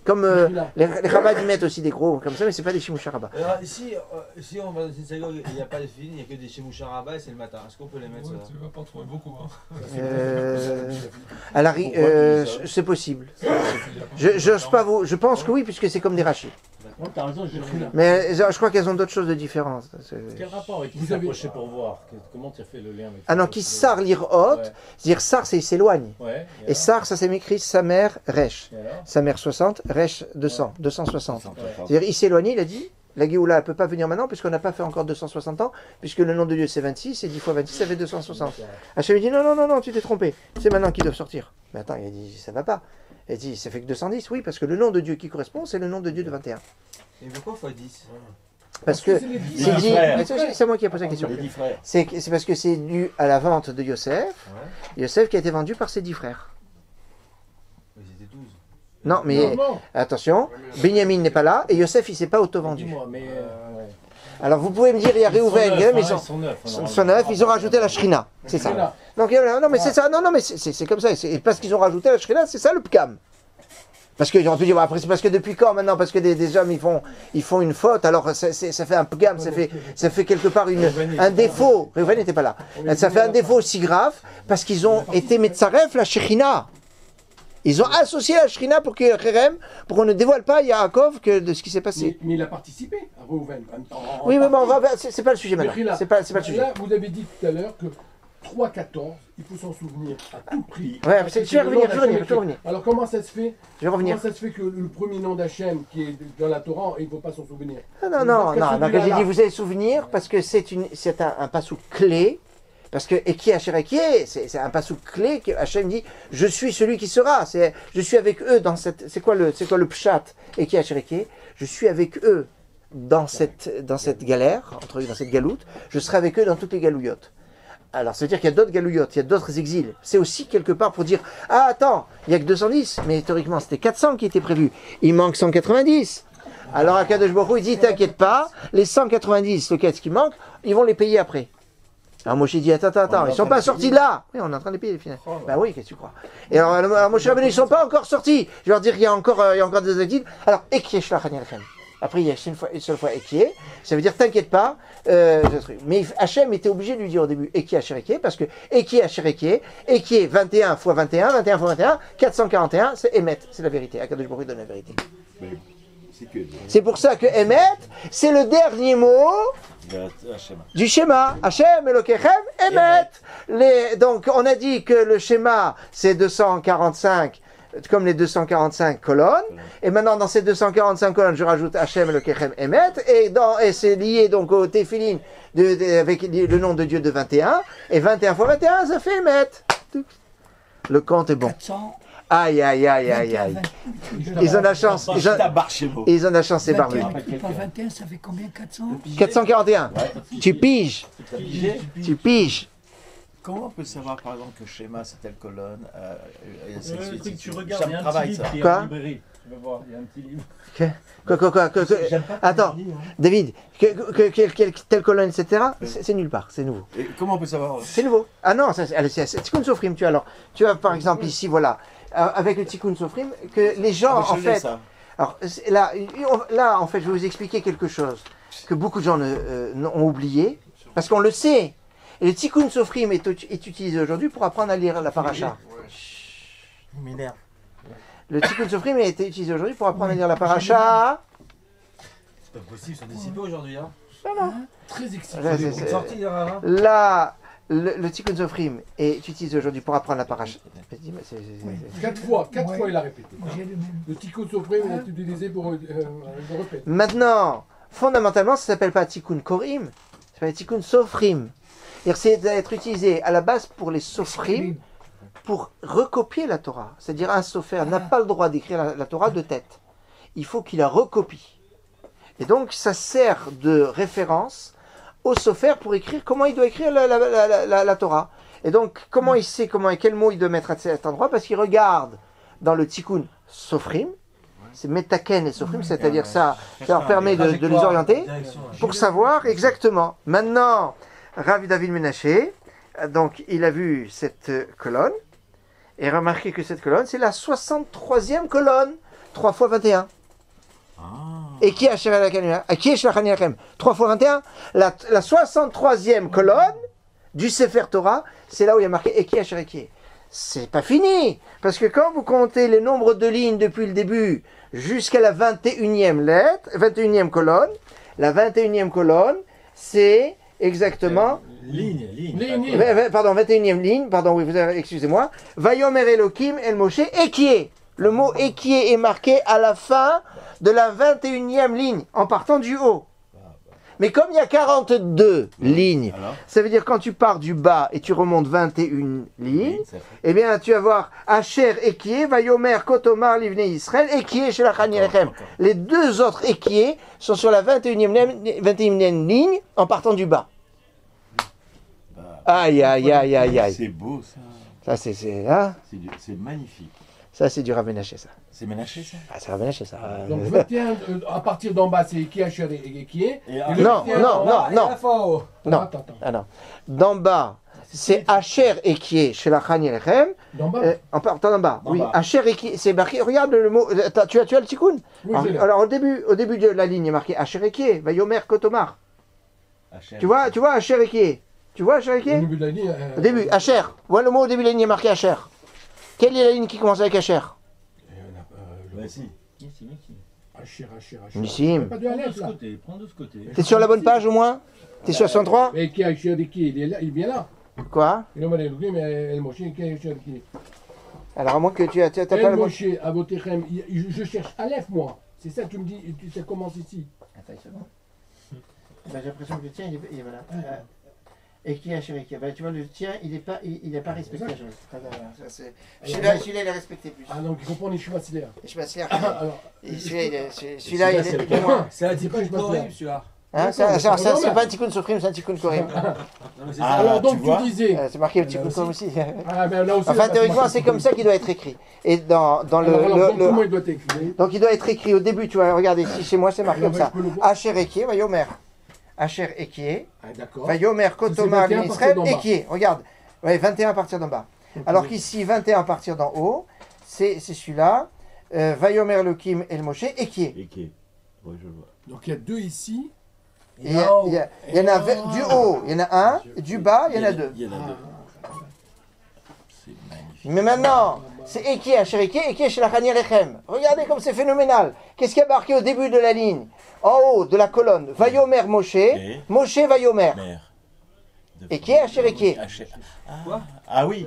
Comme les Rabbats ils mettent aussi des gros comme ça, mais c'est pas des Shimusharaba. Alors ici on va dans une synagogue, il n'y a pas de filines, il n'y a que des Shimusharaba et c'est le matin. Est-ce qu'on peut les mettre Tu vas pas trouver beaucoup. C'est possible. Je pense que oui, puisque c'est comme des rachis. T'as raison, mais je crois qu'elles ont d'autres choses de différentes. Quel rapport avec qui s'approcher pour voir? Comment tu as fait le lien avec Ah non, qui sar lire haute, c'est-à-dire sar c'est il s'éloigne. Ouais, et sar ça s'écrit sa mère resh. Sa mère 60, resh 200, 260. C'est-à-dire il s'éloigne, il a dit, la Géoula ne peut pas venir maintenant puisqu'on n'a pas fait encore 260 ans, puisque le nom de Dieu c'est 26, et 10 fois 26 ça fait 260. Hachem dit non, tu t'es trompé, c'est maintenant qu'ils doivent sortir. Mais attends, il a dit ça va pas. Il a dit ça fait que 210, oui, parce que le nom de Dieu qui correspond c'est le nom de Dieu de 21. Et pourquoi fois 10? Parce que c'est dit, c'est moi qui ai posé la question. C'est parce que c'est dû à la vente de Yosef. Yosef qui a été vendu par ses 10 frères. Mais c'était 12. Non, mais attention, Benjamin n'est pas là et Yosef il s'est pas auto-vendu. Alors vous pouvez me dire, il y a Réhouven, mais ils sont neufs, ils ont rajouté la Shrina. C'est ça. Donc, non, mais c'est ça, non, mais c'est comme ça. Et parce qu'ils ont rajouté la Shrina, c'est ça le Pkam. Parce que j'aurais pu dire, après c'est parce que depuis quand maintenant? Parce que des hommes ils font une faute, alors ça fait un pgam, ça fait quelque part un défaut. Réhouven n'était pas là. Ça fait un défaut aussi grave parce qu'ils ont été metzaref la Shekhinah. Ils ont associé la Shrina pour qu'on ne dévoile pas à Yaakov de ce qui s'est passé. Mais il a participé à Réhouven. Oui, mais bon, c'est pas le sujet maintenant. C'est pas le sujet. Là, vous avez dit tout à l'heure que 3-14, il faut s'en souvenir à tout prix. Ouais, je vais revenir. Alors comment ça se fait? Je vais revenir. Comment ça se fait que le premier nom d'Hachem qui est dans la Torah, il ne faut pas s'en souvenir? Non, j'ai dit vous allez souvenir parce que c'est un passou clé. Parce que Eki Asher Eki, c'est un passou clé que Hachem dit je suis celui qui sera. Je suis avec eux dans cette. C'est quoi le pshat Eki Asher Eki? Je suis avec eux dans cette galère, dans cette galoute. Je serai avec eux dans toutes les galouillottes. Alors, ça veut dire qu'il y a d'autres galouillottes, il y a d'autres exils. C'est aussi quelque part pour dire ah, attends, il n'y a que 210, mais théoriquement c'était 400 qui étaient prévus. Il manque 190. Alors, Akadosh Baruch Hu, il dit t'inquiète pas, les 190, le quête qui manque, ils vont les payer après. Alors, Moshe dit attends, ils ne sont pas sortis de là. Oui, on est en train de les payer, finalement. Ben oui, qu'est-ce que tu crois? Et alors, Moshe Rabbeinu, ils ne sont pas encore sortis. Je vais leur dire qu'il y a encore des exils. Alors, Ekieh Shlachani Alechem. Après, il y a une seule fois Ekieh. Ça veut dire, t'inquiète pas. Mais Hachem était obligé de lui dire au début Ekieh Asher Ekieh, parce que Ekieh Asher Ekieh, Ekieh 21 fois 21, 21 fois 21, 441, c'est Emet. C'est la vérité. Akadosh Baruch Hu donne la vérité. C'est pour ça que Emet, c'est le dernier mot du schéma. Hachem Elokechem Emet. Donc, on a dit que le schéma, c'est 245. Comme les 245 colonnes, et maintenant dans ces 245 colonnes, je rajoute Hachem Elokechem Emet, et c'est lié donc au Téphilin avec le nom de Dieu de 21, et 21 fois 21, ça fait Emet. Le compte est bon. 400. Aïe. Ils ont la chance. Ils ont la chance, c'est barbus. 21, ça fait combien? 400? 441. Ouais. Tu piges. Tu piges. Comment on peut savoir par exemple que schéma c'est telle colonne et ainsi de suite, tu regardes, il y a un petit livre qui est en librairie. Tu vas voir, il y a un petit livre. Quoi Attends, David, telle colonne, etc. C'est nulle part, c'est nouveau. Et comment on peut savoir? C'est nouveau. Ah non, c'est Tikkun Sofrim, tu as par exemple ici, voilà, avec le Tikkun Sofrim, que les gens en fait... Alors là, en fait, je vais vous expliquer quelque chose que beaucoup de gens ont oublié, parce qu'on le sait. Et le Tikkun Sofrim est utilisé aujourd'hui pour apprendre à lire la paracha. Il m'énerve. Le Tikkun Sofrim a été utilisé aujourd'hui pour apprendre à lire la paracha. C'est pas possible, ils sont dissipés aujourd'hui. Hein. Très excitant. Là, le Tikkun Sofrim est utilisé aujourd'hui pour apprendre la paracha. 4 fois il a répété. Le Tikkun Sofrim est utilisé pour répéter. Maintenant, fondamentalement, ça ne s'appelle pas Tikkun Korim, ça s'appelle Tikkun Sofrim. C'est d'être utilisé à la base pour les Sofrim, pour recopier la Torah. C'est-à-dire un Sofer n'a pas le droit d'écrire la Torah de tête. Il faut qu'il la recopie. Et donc, ça sert de référence au Sofer pour écrire comment il doit écrire la Torah. Et donc, comment il sait quel mot il doit mettre à cet endroit, parce qu'il regarde dans le Tikkun Sofrim, c'est Metaken et Sofrim, c'est-à-dire ça leur permet de les orienter pour savoir exactement. Maintenant, Rav David Menaché, donc il a vu cette colonne, et remarquez que cette colonne, c'est la 63e colonne, 3 fois 21. Et qui est Shlachan Yachem 3 fois 21. La 63e colonne du Sefer Torah, c'est là où il y a marqué Eki Asher Eki. C'est pas fini, parce que quand vous comptez les nombres de lignes depuis le début jusqu'à la 21e lettre, 21e colonne, la 21e colonne, c'est exactement... Ligne. Pardon, 21e ligne, pardon, oui, excusez-moi. Vayomer Elohim El Moshe Ekié. Le mot Ekié est marqué à la fin de la 21e ligne, en partant du haut. Mais comme il y a 42 lignes, ça veut dire quand tu pars du bas et tu remontes 21 lignes, eh bien tu vas voir Asher Ekié, Vayomer Kotomar Livnei Israël, Ekié Shlachan Yachem. Les deux autres Ekié sont sur la 21e ligne, en partant du bas. Aïe. C'est beau Ça ça. c'est hein? C'est magnifique. Ça c'est du Rav Menaché ça. C'est Ménaché ça. Ah, c'est Rav Menaché ça. Donc 21 à partir d'en bas c'est Eki Asher Eki. Non. Attends. Ah non. D'en bas, c'est Asher Ekié chez la Chani Lechem. D'en bas En partant d'en bas. Oui, bas. Asher Ekié, c'est marqué. Regarde le mot. Tu as le tikkun. Oui, alors au début de la ligne, il est marqué Asher Ekié, Vayomer Kotomar. Tu vois Asher Ekié. Tu vois Asher Ekié? Au début de la ligne. Au début, Asher. Voilà le mot au début de la ligne, il est marqué Asher. Quelle est la ligne qui commence avec Asher? Asher. Nissim. Pas de Aleph là. Prends de ce côté. T'es sur la bonne page au moins? T'es sur 63? Mais Eki Asher Eki, il est là, il est bien là. Quoi? Il m'a dit mais El Moshe Eki Asher Eki. Alors à moins que tu n'as pas El le mot. Moshe Avotechem, je cherche Aleph moi. C'est ça que tu me dis, ça commence ici. Attends, c'est bon. J'ai l'impression que le tien, il est voilà. Et qui a chéri qui tu vois, le tien, il n'est pas respecté. Celui-là, il est respecté plus. Ah donc il faut prendre les chevaux Siler. Les chevaux Siler. Alors, celui-là, il est moins. C'est un Tikkun Korim celui-là. C'est pas un Tikkun Sofrim, c'est un Tikkun Korim. Alors donc tu disais. C'est marqué le Tikkun Korim aussi. Là aussi. Enfin, théoriquement, c'est comme ça qu'il doit être écrit. Et dans le. Comment il doit être écrit? Donc il doit être écrit au début, tu vois, regardez, ici chez moi, c'est marqué comme ça. Asher Ekié, Vayomer. Asher Ekié. Vayomer Kotomar Israël Ekié. Regarde. Ouais, 21 à partir d'en bas. Alors qu'ici, 21 à partir d'en haut, c'est celui-là. Vayomer Elohim El Moshe Ekié. Oui, je vois. Donc il y a deux ici. Il y en a du haut, il y en a un, du bas, il y en a deux. Il y en a deux. C'est magnifique. Mais maintenant, c'est Eki Asher Eki chez la Chani Lechem. Regardez comme c'est phénoménal. Qu'est-ce qu'il y a marqué au début de la ligne? En haut de la colonne, Vayomer Moshe, Moshe Vayomer. Eki Asher Eki. Ah oui.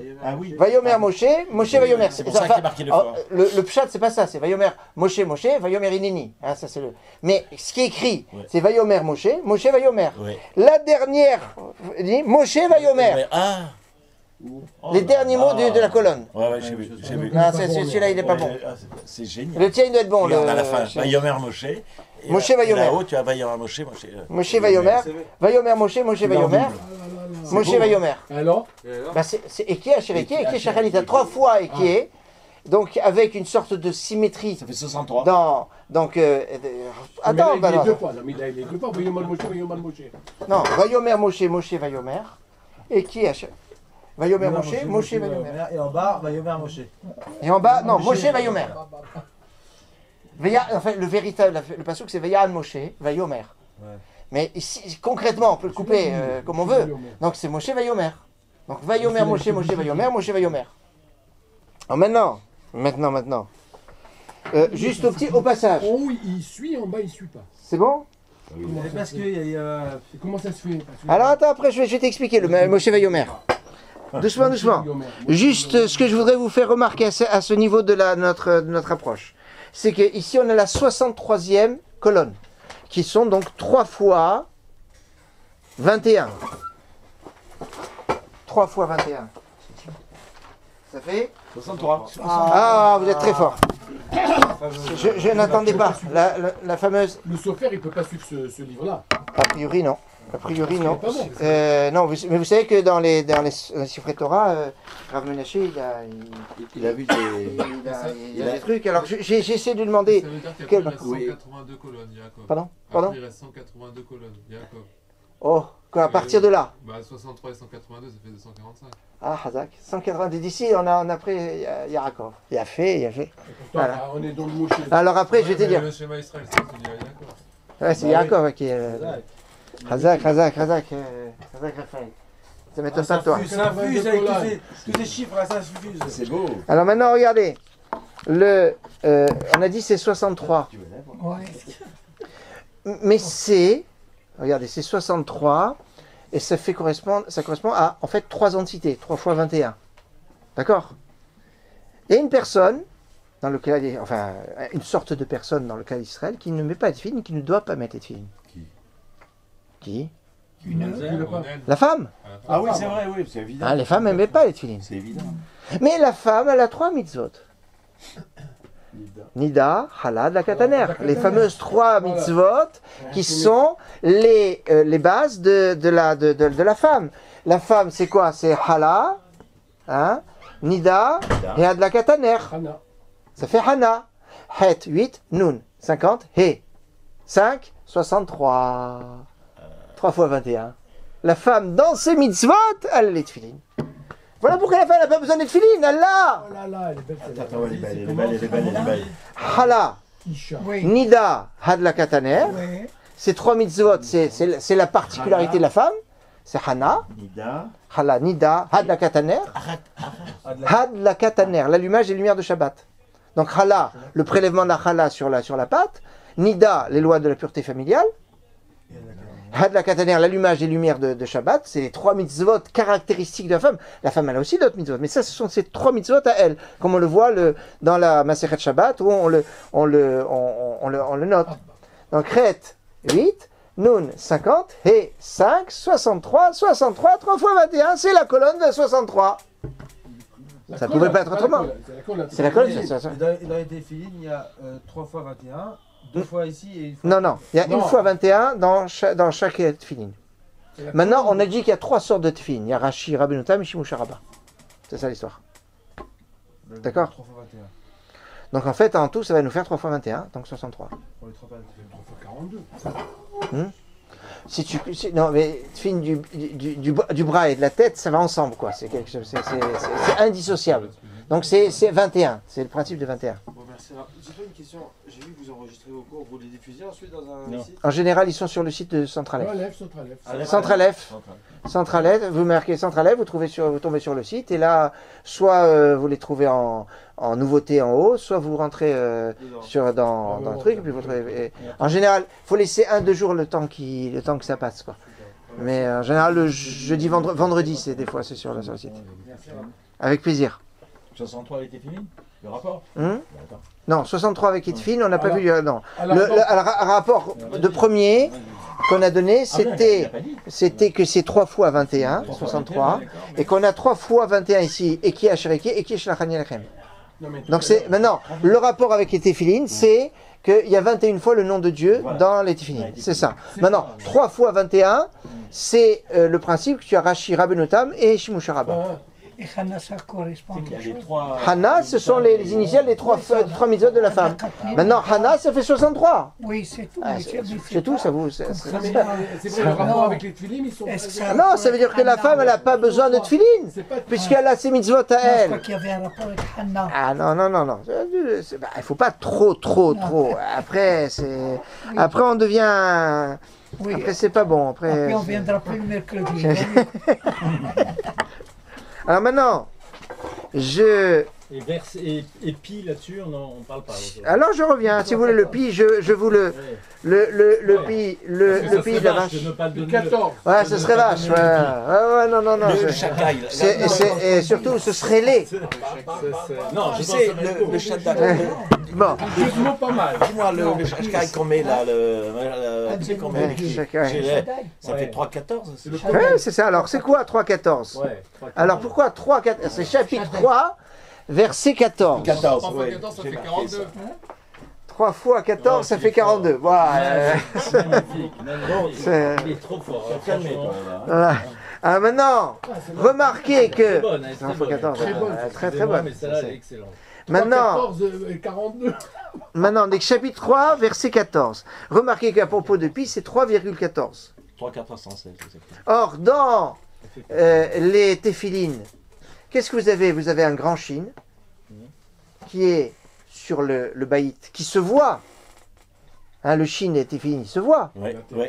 Vayomer Moshe, Moshe Vayomer. C'est pour ça qu'il est marqué le fort. Le pshat, c'est pas ça, c'est Vayomer Moshe, Vayomer Ineni. Hein, ça, c'est le... Mais ce qui est écrit, c'est Vayomer Moshe, Moshe Vayomer. La dernière dit Moshe Vayomer. Les derniers mots de la colonne. Ouais, j'ai vu. Non, celui-là, il n'est pas bon. C'est génial. Le tien, il doit être bon. Regarde à la fin, Vayomer Moshe. Moshe Vayomer. Là-haut, tu as Vayomer Moshe. Moshe Vayomer. Vayomer Moshe, Moshe Vayomer. Moshe Vayomer. Alors c'est Eki Asher Eki, Eki Shachanita. 3 fois Eki. Donc avec une sorte de symétrie. Ça fait 63. Donc, attends, il est deux fois. Il est deux fois. Vayomer Moshe. Non, Vayomer Moshe, Moshe Vayomer. Eki Asher. Vayomer Moshe, Moshe Vayomer. Et en bas, Vayomer Moshe. Et en bas, non, Moshe Vayomer. Enfin, le véritable, le passouk, c'est Vayan Moshe, Vayomer. Mais ici, concrètement, on peut le couper comme on veut. Donc c'est Moshe Vayomer. Donc Vayomer Moshe, Moshe Vayomer, Moshe Vayomer. Alors maintenant. Juste au passage. En haut, il suit, en bas, il suit pas. C'est bon? Parce que comment ça se fait? Alors attends, après je vais t'expliquer le Moshe Vayomer. Doucement, doucement. Juste ce que je voudrais vous faire remarquer à ce niveau de notre approche, c'est qu'ici on a la 63e colonne, qui sont donc 3 fois 21. 3 fois 21. Ça fait 63. Ah, vous êtes très fort. Je n'attendais pas la fameuse. Le Sofer, il ne peut pas suivre ce livre-là. A priori, non. A priori, non. Bon. Non, mais vous savez que dans les Sifrei Torah, Rav Menashe, il a vu des trucs. Alors, j'ai essayé de lui demander. Ça veut dire qu'après, il reste 182 colonnes, Yaakov. Pardon? Après, il reste 182 colonnes, Yaakov. Oh, quoi, à partir de là? Bah, 63 et 182, ça fait 245. Ah, Hazak. 190 d'ici, on a pris Yaakov. Il a fait. Pourtant, voilà. On est dans le Moshe. Alors après, je vais te dire. Le schéma Israël, c'est Yaakov. Ouais, c'est Yaakov qui est. Hazak, Raphaël. Ça m'étonne pas de toi. Ça fuse avec tous ces chiffres là, ça fuse. C'est beau. Alors maintenant, regardez. On a dit c'est 63. Mais regardez, c'est 63. Et ça correspond à, en fait, 3 entités. 3 fois 21. D'accord? Et une personne, dans le cas, enfin, une sorte de personne dans le cas d'Israël, qui ne met pas de film, qui ne doit pas mettre de film. Qui? La femme. Ah oui, c'est vrai, oui, c'est évident. Les femmes n'aimaient pas les tefilines. C'est évident. Mais la femme, elle a 3 mitzvot. Nida, Halad, la Kataner. Les fameuses 3 mitzvot qui sont les bases de la femme. La femme, c'est quoi? C'est Hala, Nida, et Had la Kataner. Ça fait Hana. Het, 8, Nun, 50, He. 5, 63. 3 fois 21. La femme, dans ses mitzvot, elle a les tefilines. Voilà pourquoi la femme n'a pas besoin de tefilines, elle l'a. Oh là là, elle est belle. Attends, elle est belle. Hala, Nida, Had la Kataner. Ces 3 mitzvot, c'est la particularité de la femme. C'est Hana, Hala, Nida, Had la Kataner. Had la Kataner, l'allumage des lumières de Shabbat. Donc Hala, le prélèvement de la Hala sur la pâte. Nida, les lois de la pureté familiale. Had la Kataner, l'allumage des lumières de Shabbat, c'est les 3 mitzvot caractéristiques de la femme. La femme, elle a aussi d'autres mitzvot, mais ça, ce sont ces 3 mitzvot à elle, comme on le voit dans la Masechet Shabbat, où on le note. Donc, Chet, 8, Nun, 50, He, 5, 63, 3 fois 21, c'est la colonne de 63. Ça ne pouvait pas être autrement. C'est la colonne. Dans les défilines, il y a 3 fois 21. 2 fois ici et une fois... Non, il y a une fois 21 dans chaque tefilin. Maintenant, on a dit qu'il y a 3 sortes de tefilin. Il y a Rashi, Rabbeinu Tam et Shimush Rabbah. C'est ça l'histoire. D'accord? 3 fois 21. Donc en fait, en tout, ça va nous faire 3 fois 21, donc 63. Pour les 3 fois 42. Non, mais tefilin du bras et de la tête, ça va ensemble, quoi. C'est quelque chose, c'est indissociable. Donc c'est 21, c'est le principe de 21. Bon, merci. J'ai pas une question. J'ai vu que vous enregistrez vos cours, vous les diffusez ensuite dans un site? En général, ils sont sur le site de Centralef. Centralef. Centralef, vous marquez Centralef, vous tombez sur le site, et là, soit vous les trouvez en nouveauté en haut, soit vous rentrez dans le truc, et puis vous trouvez. En général, il faut laisser 1-2 jours le temps que ça passe, quoi. Mais en général, le jeudi, vendredi, des fois, c'est sur le site. Avec plaisir. 63 avec Tefilin, le rapport Non, 63 avec Tefilin, on n'a pas vu. Non. Le rapport de premier qu'on a donné, c'était que c'est 3 fois 21, 63, et qu'on a 3 fois 21 ici, et qui est Ashereki, et qui est Shlachani Lachem. Donc c'est maintenant, le rapport avec les Tefilin, c'est qu'il y a 21 fois le nom de Dieu dans les Tefilin. C'est ça. Maintenant, 3 fois 21, c'est le principe que tu as Rashi, Rabbeinu Tam et Shimush Rabbah. Et Hana, ça correspond à quelque chose. Hana, ce sont les initiales des 3 mitzvot de la femme. Maintenant, Hana, ça fait 63. Oui, c'est tout. C'est tout, ça vous. C'est vrai, le rapport avec les tefilin, ils sont. Non, ça veut dire que la femme, elle n'a pas besoin de tefilin, puisqu'elle a ses mitzvot à elle. Je crois qu'il y avait un rapport avec Hana. Ah non. Il ne faut pas trop. Après, on devient. Après, c'est pas bon. Après, on viendra plus le mercredi. Alors maintenant, je Et pi là-dessus, on parle pas. Alors je reviens, si vous voulez le pi, je vous le pi de la vache. 14. Ouais, ce serait vache. Ouais, non. Le chacal. Et surtout, ce serait lait. Non, je sais, le chacal. Bon. Justement pas mal. Dis-moi, le chacal qu'on met là, tu sais qu'on met ça fait 3,14. Ouais, c'est ça. Alors, c'est quoi 3,14 ? Alors, pourquoi 3,14 ? C'est chapitre 3. Verset 14. 14, ça fait 42. 3 fois 14, ça fait 42. Voilà. Il est trop fort. Voilà. Alors maintenant, remarquez que... Très bonne. Mais celle-là, elle est excellente. Maintenant, 14 et 42. Maintenant, donc, chapitre 3, verset 14. Remarquez qu'à propos de pi, c'est 3,14. 3,416. Or, dans les téphilines, qu'est-ce que vous avez ? Vous avez un grand shin qui est sur le baït, qui se voit. Hein, le shin et téphilines, il se voit.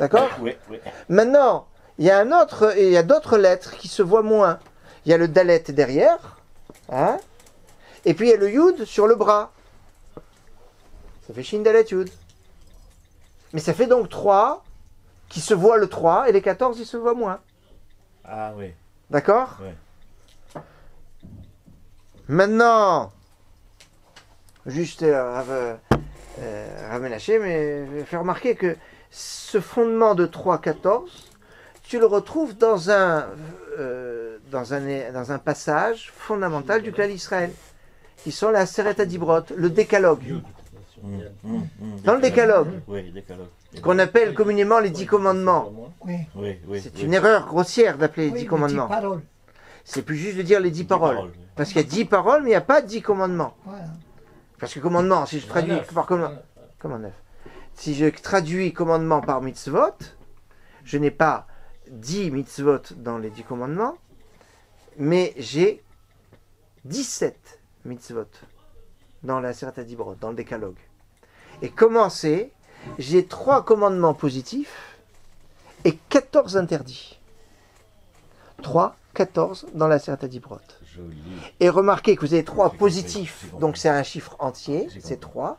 D'accord ? Maintenant, il y a d'autres lettres qui se voient moins. Il y a le dalet derrière, hein, et puis il y a le yud sur le bras. Ça fait shin dalet yud. Mais ça fait donc 3 qui se voient le 3 et les 14 ils se voient moins. Ah oui. D'accord ? Oui. Maintenant, juste Rav Menaché, mais je fais remarquer que ce fondement de 3,14, tu le retrouves dans un passage fondamental du clan d'Israël, qui sont la Seret Adibrot, le décalogue. Dans le décalogue, qu'on appelle communément les 10 commandements. C'est une erreur grossière d'appeler les 10 commandements. C'est plus juste de dire les 10 paroles. Parce qu'il y a 10 paroles, mais il n'y a pas 10 commandements. Parce que commandement, si je traduis par commandement... Comment 9 ? Si je traduis commandement par mitzvot, je n'ai pas 10 mitzvot dans les 10 commandements, mais j'ai 17 mitzvot dans la Seret Adibrot, dans le décalogue. Et comment c'est ? J'ai 3 commandements positifs et 14 interdits. 3, 14 dans la Seret Adibrot. Et remarquez que vous avez 3 positifs, donc c'est un chiffre entier, c'est 3.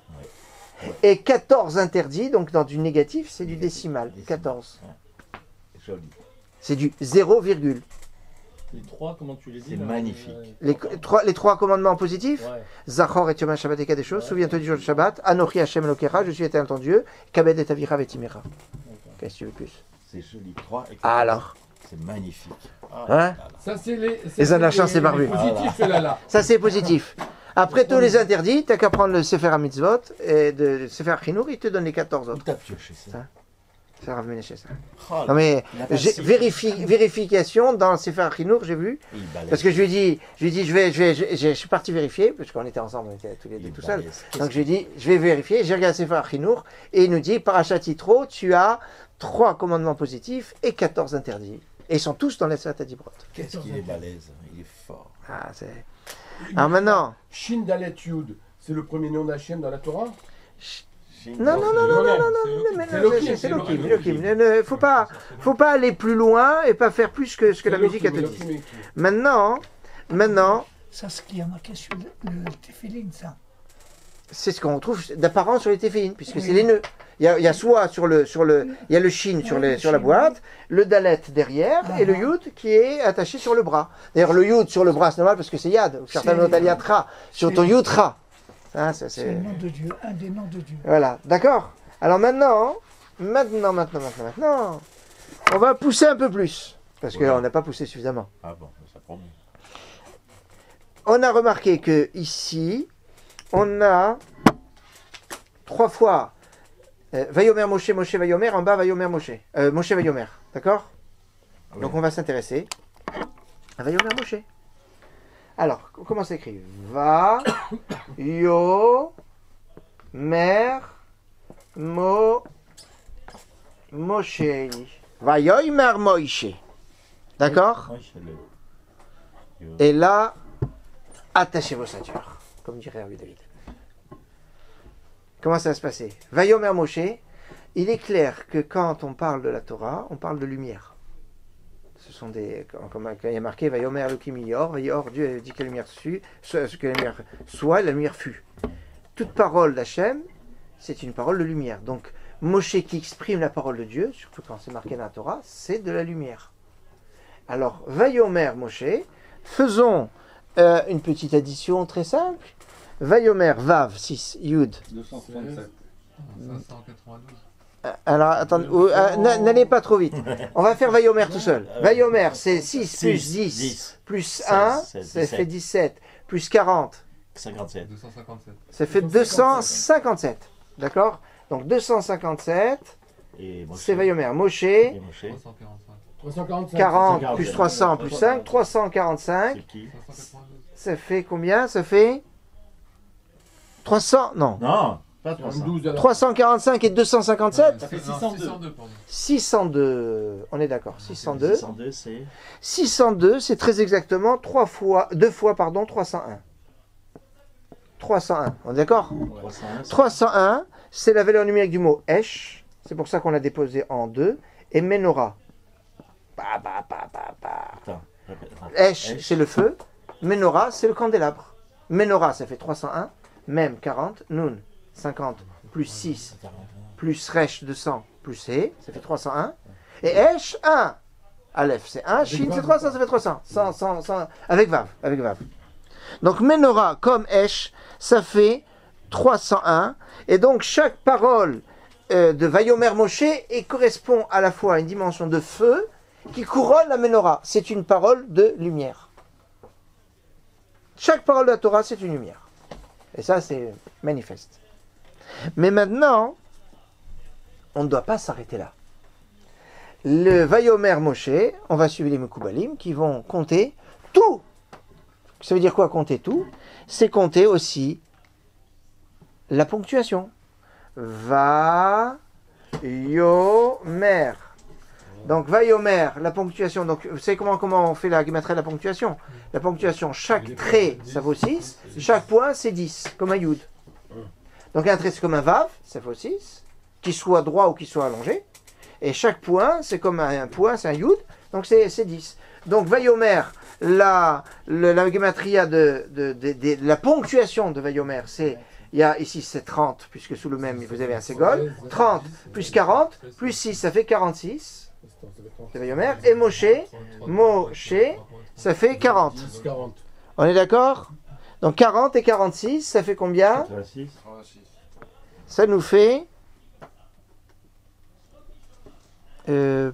Et 14 interdits, donc dans du négatif, c'est du décimal, 14. C'est du 0, virgule. Les 3, comment tu les dis ? C'est magnifique. Les 3 commandements positifs, Zachor et Yom HaShabbat et Kadesho, souviens-toi du jour de Shabbat, Anochi Hashem Elokecha, je suis éternel ton Dieu, Kabed et Avira Vetimera. Qu'est-ce que tu veux plus ? C'est joli, 3 et 14. Alors ? C'est magnifique. Hein ? Ça, c'est les anachins, c'est barbu. Ça, c'est positif. Après tous les interdits, tu n'as qu'à prendre le Sefer HaMitzvot et le Sefer HaChinour, il te donne les 14 autres. Où t'as pioché ça ? C'est Rav Menaché, ça. Non mais, vérification dans le Sefer HaChinour, j'ai vu. Parce que je lui ai dit, je suis parti vérifier, parce qu'on était ensemble, on était tous les deux tout seuls. Donc je lui ai dit, je vais vérifier. J'ai regardé le Sefer HaChinour et il nous dit, Parashat Yitro, tu as 3 commandements positifs et 14 interdits. Et ils sont tous dans la Seret Adibrot. Qu'est-ce qu'il est balèze, il est fort. Ah, c'est... Alors maintenant... Shin Dalet Yud, c'est le premier nom d'Hachem dans la Torah ? Non, c'est Lokim. Il faut pas aller plus loin et pas faire plus que ce que la musique a te dit. Maintenant... Ça, ce qui a marqué sur le téphilin, ça. C'est ce qu'on trouve d'apparent sur les téphilines, puisque c'est les nœuds. Il y a soit il y a le shin sur la boîte, le dalet derrière et le yud qui est attaché sur le bras. D'ailleurs, le yud sur le bras, c'est normal parce que c'est yad. Certains noms aliatra sur ton yud ra. Hein, c'est le nom de Dieu, un des noms de Dieu. Voilà, d'accord. Alors maintenant, on va pousser un peu plus parce qu'on n'a pas poussé suffisamment. Ah bon, ça promet. On a remarqué que ici, on a 3 fois. Vayomer Moshe, Moshe Vayomer, en bas Vayomer Moshe. Moshe Vayomer, d'accord ? Oui. Donc on va s'intéresser à Vayomer Moshe. Alors, comment ça s'écrit ? Va, yo, mer, mo, Moshe. Vayomer Moshe. D'accord ? Et là, attachez vos ceintures, comme dirait Rabbi David. Comment ça va se passer ? Vayomer Moshe, il est clair que quand on parle de la Torah, on parle de lumière. Ce sont des, comme il y a marqué, Vayomer Elohim Vayor, Dieu dit que la lumière que la lumière soit, la lumière fut. Toute parole d'Hachem, c'est une parole de lumière. Donc, Moshe qui exprime la parole de Dieu, surtout quand c'est marqué dans la Torah, c'est de la lumière. Alors, Vayomer Moshe, faisons une petite addition très simple. Vayomer Vav 6 Yud 237. 592. Alors, attendez, n'allez pas trop vite. On va faire Vayomer tout seul. Vayomer, c'est 6 plus 10 plus 1, ça fait 17, plus 40. 57. 257. Ça fait 257. D'accord? Donc 257, c'est Vayomer. Moshe, 345. 40 plus 300 plus 5, 345. Ça fait combien? Ça fait 300, non. Non, pas 300. 345 et 257? Ça fait 602. 602, on est d'accord. 602. 602, c'est 602, c'est très exactement 2 fois 301. 301, on est d'accord? 301, c'est la valeur numérique du mot Esh, c'est pour ça qu'on l'a déposé en 2, et Menorah. Esh, c'est le feu, Menorah, c'est le candélabre. Menorah, ça fait 301, Mem 40, Nun 50, plus 6, plus Resh 200, plus C, ça fait 301, et Esh 1. Aleph, c'est 1, Shin, c'est 300, ça fait 300, 100, avec Vav. Donc Menorah comme Esh, ça fait 301. Et donc chaque parole de Vayomer Moshe correspond à la fois à une dimension de feu qui couronne la Menorah. C'est une parole de lumière. Chaque parole de la Torah, c'est une lumière. Et ça, c'est manifeste. Mais maintenant, on ne doit pas s'arrêter là. Le Vayomer Moshe, on va suivre les Mekoubalim qui vont compter tout. Ça veut dire quoi, compter tout? C'est compter aussi la ponctuation. Va, yo, mer. Donc, va, yo, mer, la ponctuation. Donc, vous savez comment on fait la guématrie de la ponctuation? La ponctuation, chaque trait, ça vaut 6. Chaque point, c'est 10, comme un yud. Donc, un trait, c'est comme un vav, ça vaut 6. Qu'il soit droit ou qu'il soit allongé. Et chaque point, c'est comme un point, c'est un yud. Donc, c'est 10. Donc, Vayomer, la gematria de la ponctuation de Vayomer, c'est, il y a ici c'est 30, puisque sous le même vous avez un ségol. 30 plus 40, plus 6, ça fait 46. C'est Vayomer. Et Moshe, ça fait 40. On est d'accord? Donc 40 et 46, ça fait combien? 86. Ça nous fait...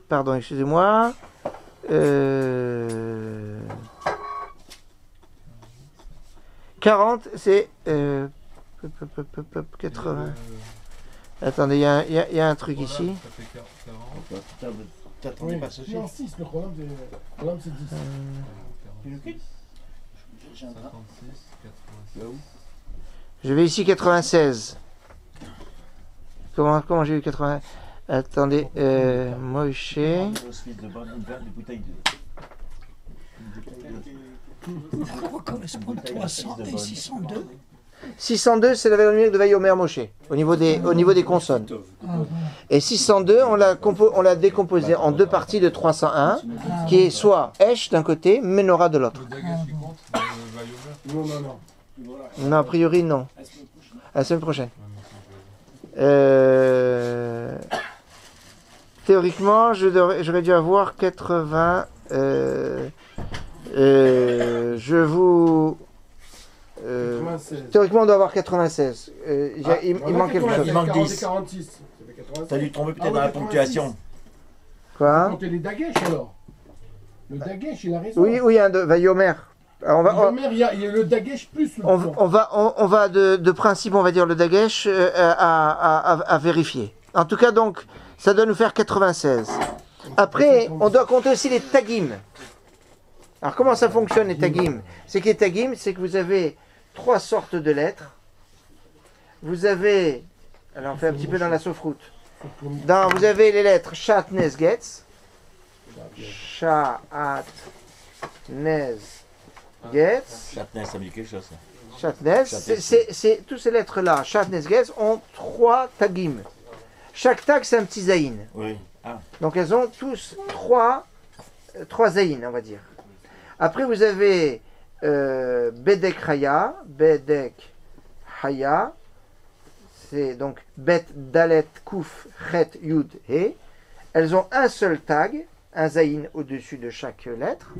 pardon, excusez-moi. 40, c'est 80. Attendez, il y a un truc ici. Oui, non, 6, le chronomètre c'est 10. 56, 86. Je vais ici 96. Comment j'ai eu 80? Attendez, Moshe. Pourquoi correspondent 300 et 602? 602, c'est la valeur numérique de Vayomer Moshe, au niveau des consonnes. Et 602, on l'a décomposé en deux parties de 301, qui est soit Esh d'un côté, Menorah de l'autre. Le Dagesh, il compte Vayomer? Non. Non, a priori, non. À la semaine prochaine. Théoriquement, j'aurais dû avoir 80. Théoriquement, on doit avoir 96. Il manque quelque chose. Il manque 10. 46. T'as dû tomber peut-être dans la ponctuation. Quoi? Comptez les Dagesh alors. Le Dagesh, il a raison. Oui, il y a un Vayomer. Il y a le Dagesh plus le on va de principe, on va dire le Dagesh à vérifier. En tout cas, donc, ça doit nous faire 96. Après, on doit compter aussi les tagim. Alors, comment ça fonctionne les tagim? C'est que les tagim, c'est que vous avez 3 sortes de lettres. Vous avez, alors on fait un petit peu dans la sofroute. Vous avez les lettres Shat, Nez, Getz. Shat, Nez, Getz. Chatnez, ça me dit quelque chose. Chatnez, c'est toutes ces lettres-là, Chatnez, Getz, ont 3 tagim. Chaque tag, c'est un petit zaïn. Oui. Ah. Donc elles ont tous 3 3 zayin, on va dire. Après, vous avez Bedek Haya, c'est donc Bet, Dalet, Kouf, Chet, Yud, He. Elles ont un seul tag, un zayin au-dessus de chaque lettre.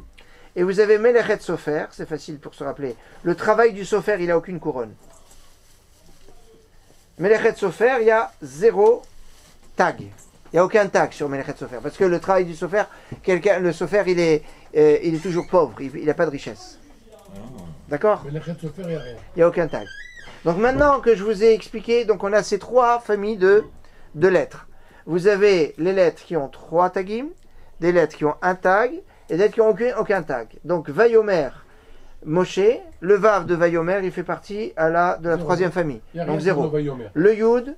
Et vous avez Melechet Sofer, c'est facile pour se rappeler. Le travail du Sofer, il n'a aucune couronne. Melechet Sofer, il y a 0 tag. Il n'y a aucun tag sur Melechet Sofer. Parce que le travail du Sofer, le Sofer, il est toujours pauvre, il n'a pas de richesse. D'accord? Melechet Sofer, il n'y a rien. Il n'y a aucun tag. Donc maintenant que je vous ai expliqué, donc on a ces 3 familles de lettres. Vous avez les lettres qui ont 3 tagim, des lettres qui ont un tag, et des lettres qui n'ont aucun tag. Donc Vayomer, Moshe, le Vav de Vayomer, il fait partie de la 3e famille. Donc 0. Le Yud,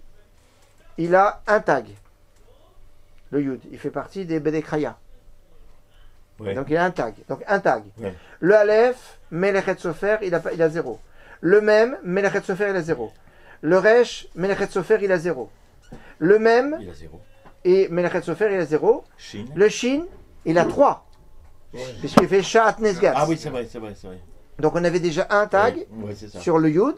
il a un tag. Le Yud, il fait partie des Bedekraya. Ouais. Donc il a un tag. Donc un tag. Ouais. Le Aleph, Melechet Sofer, il a 0. Le Mem, Melechet Sofer, il a 0. Le Resh, Melechet Sofer, il a 0. Le Mem, il a 0. Et Melechet Sofer, il a 0. Shin. Le Shin, il a 3. Ouais. Puisqu'il fait Shat Nesgat. Ah oui, c'est vrai. Donc on avait déjà un tag sur le Yud.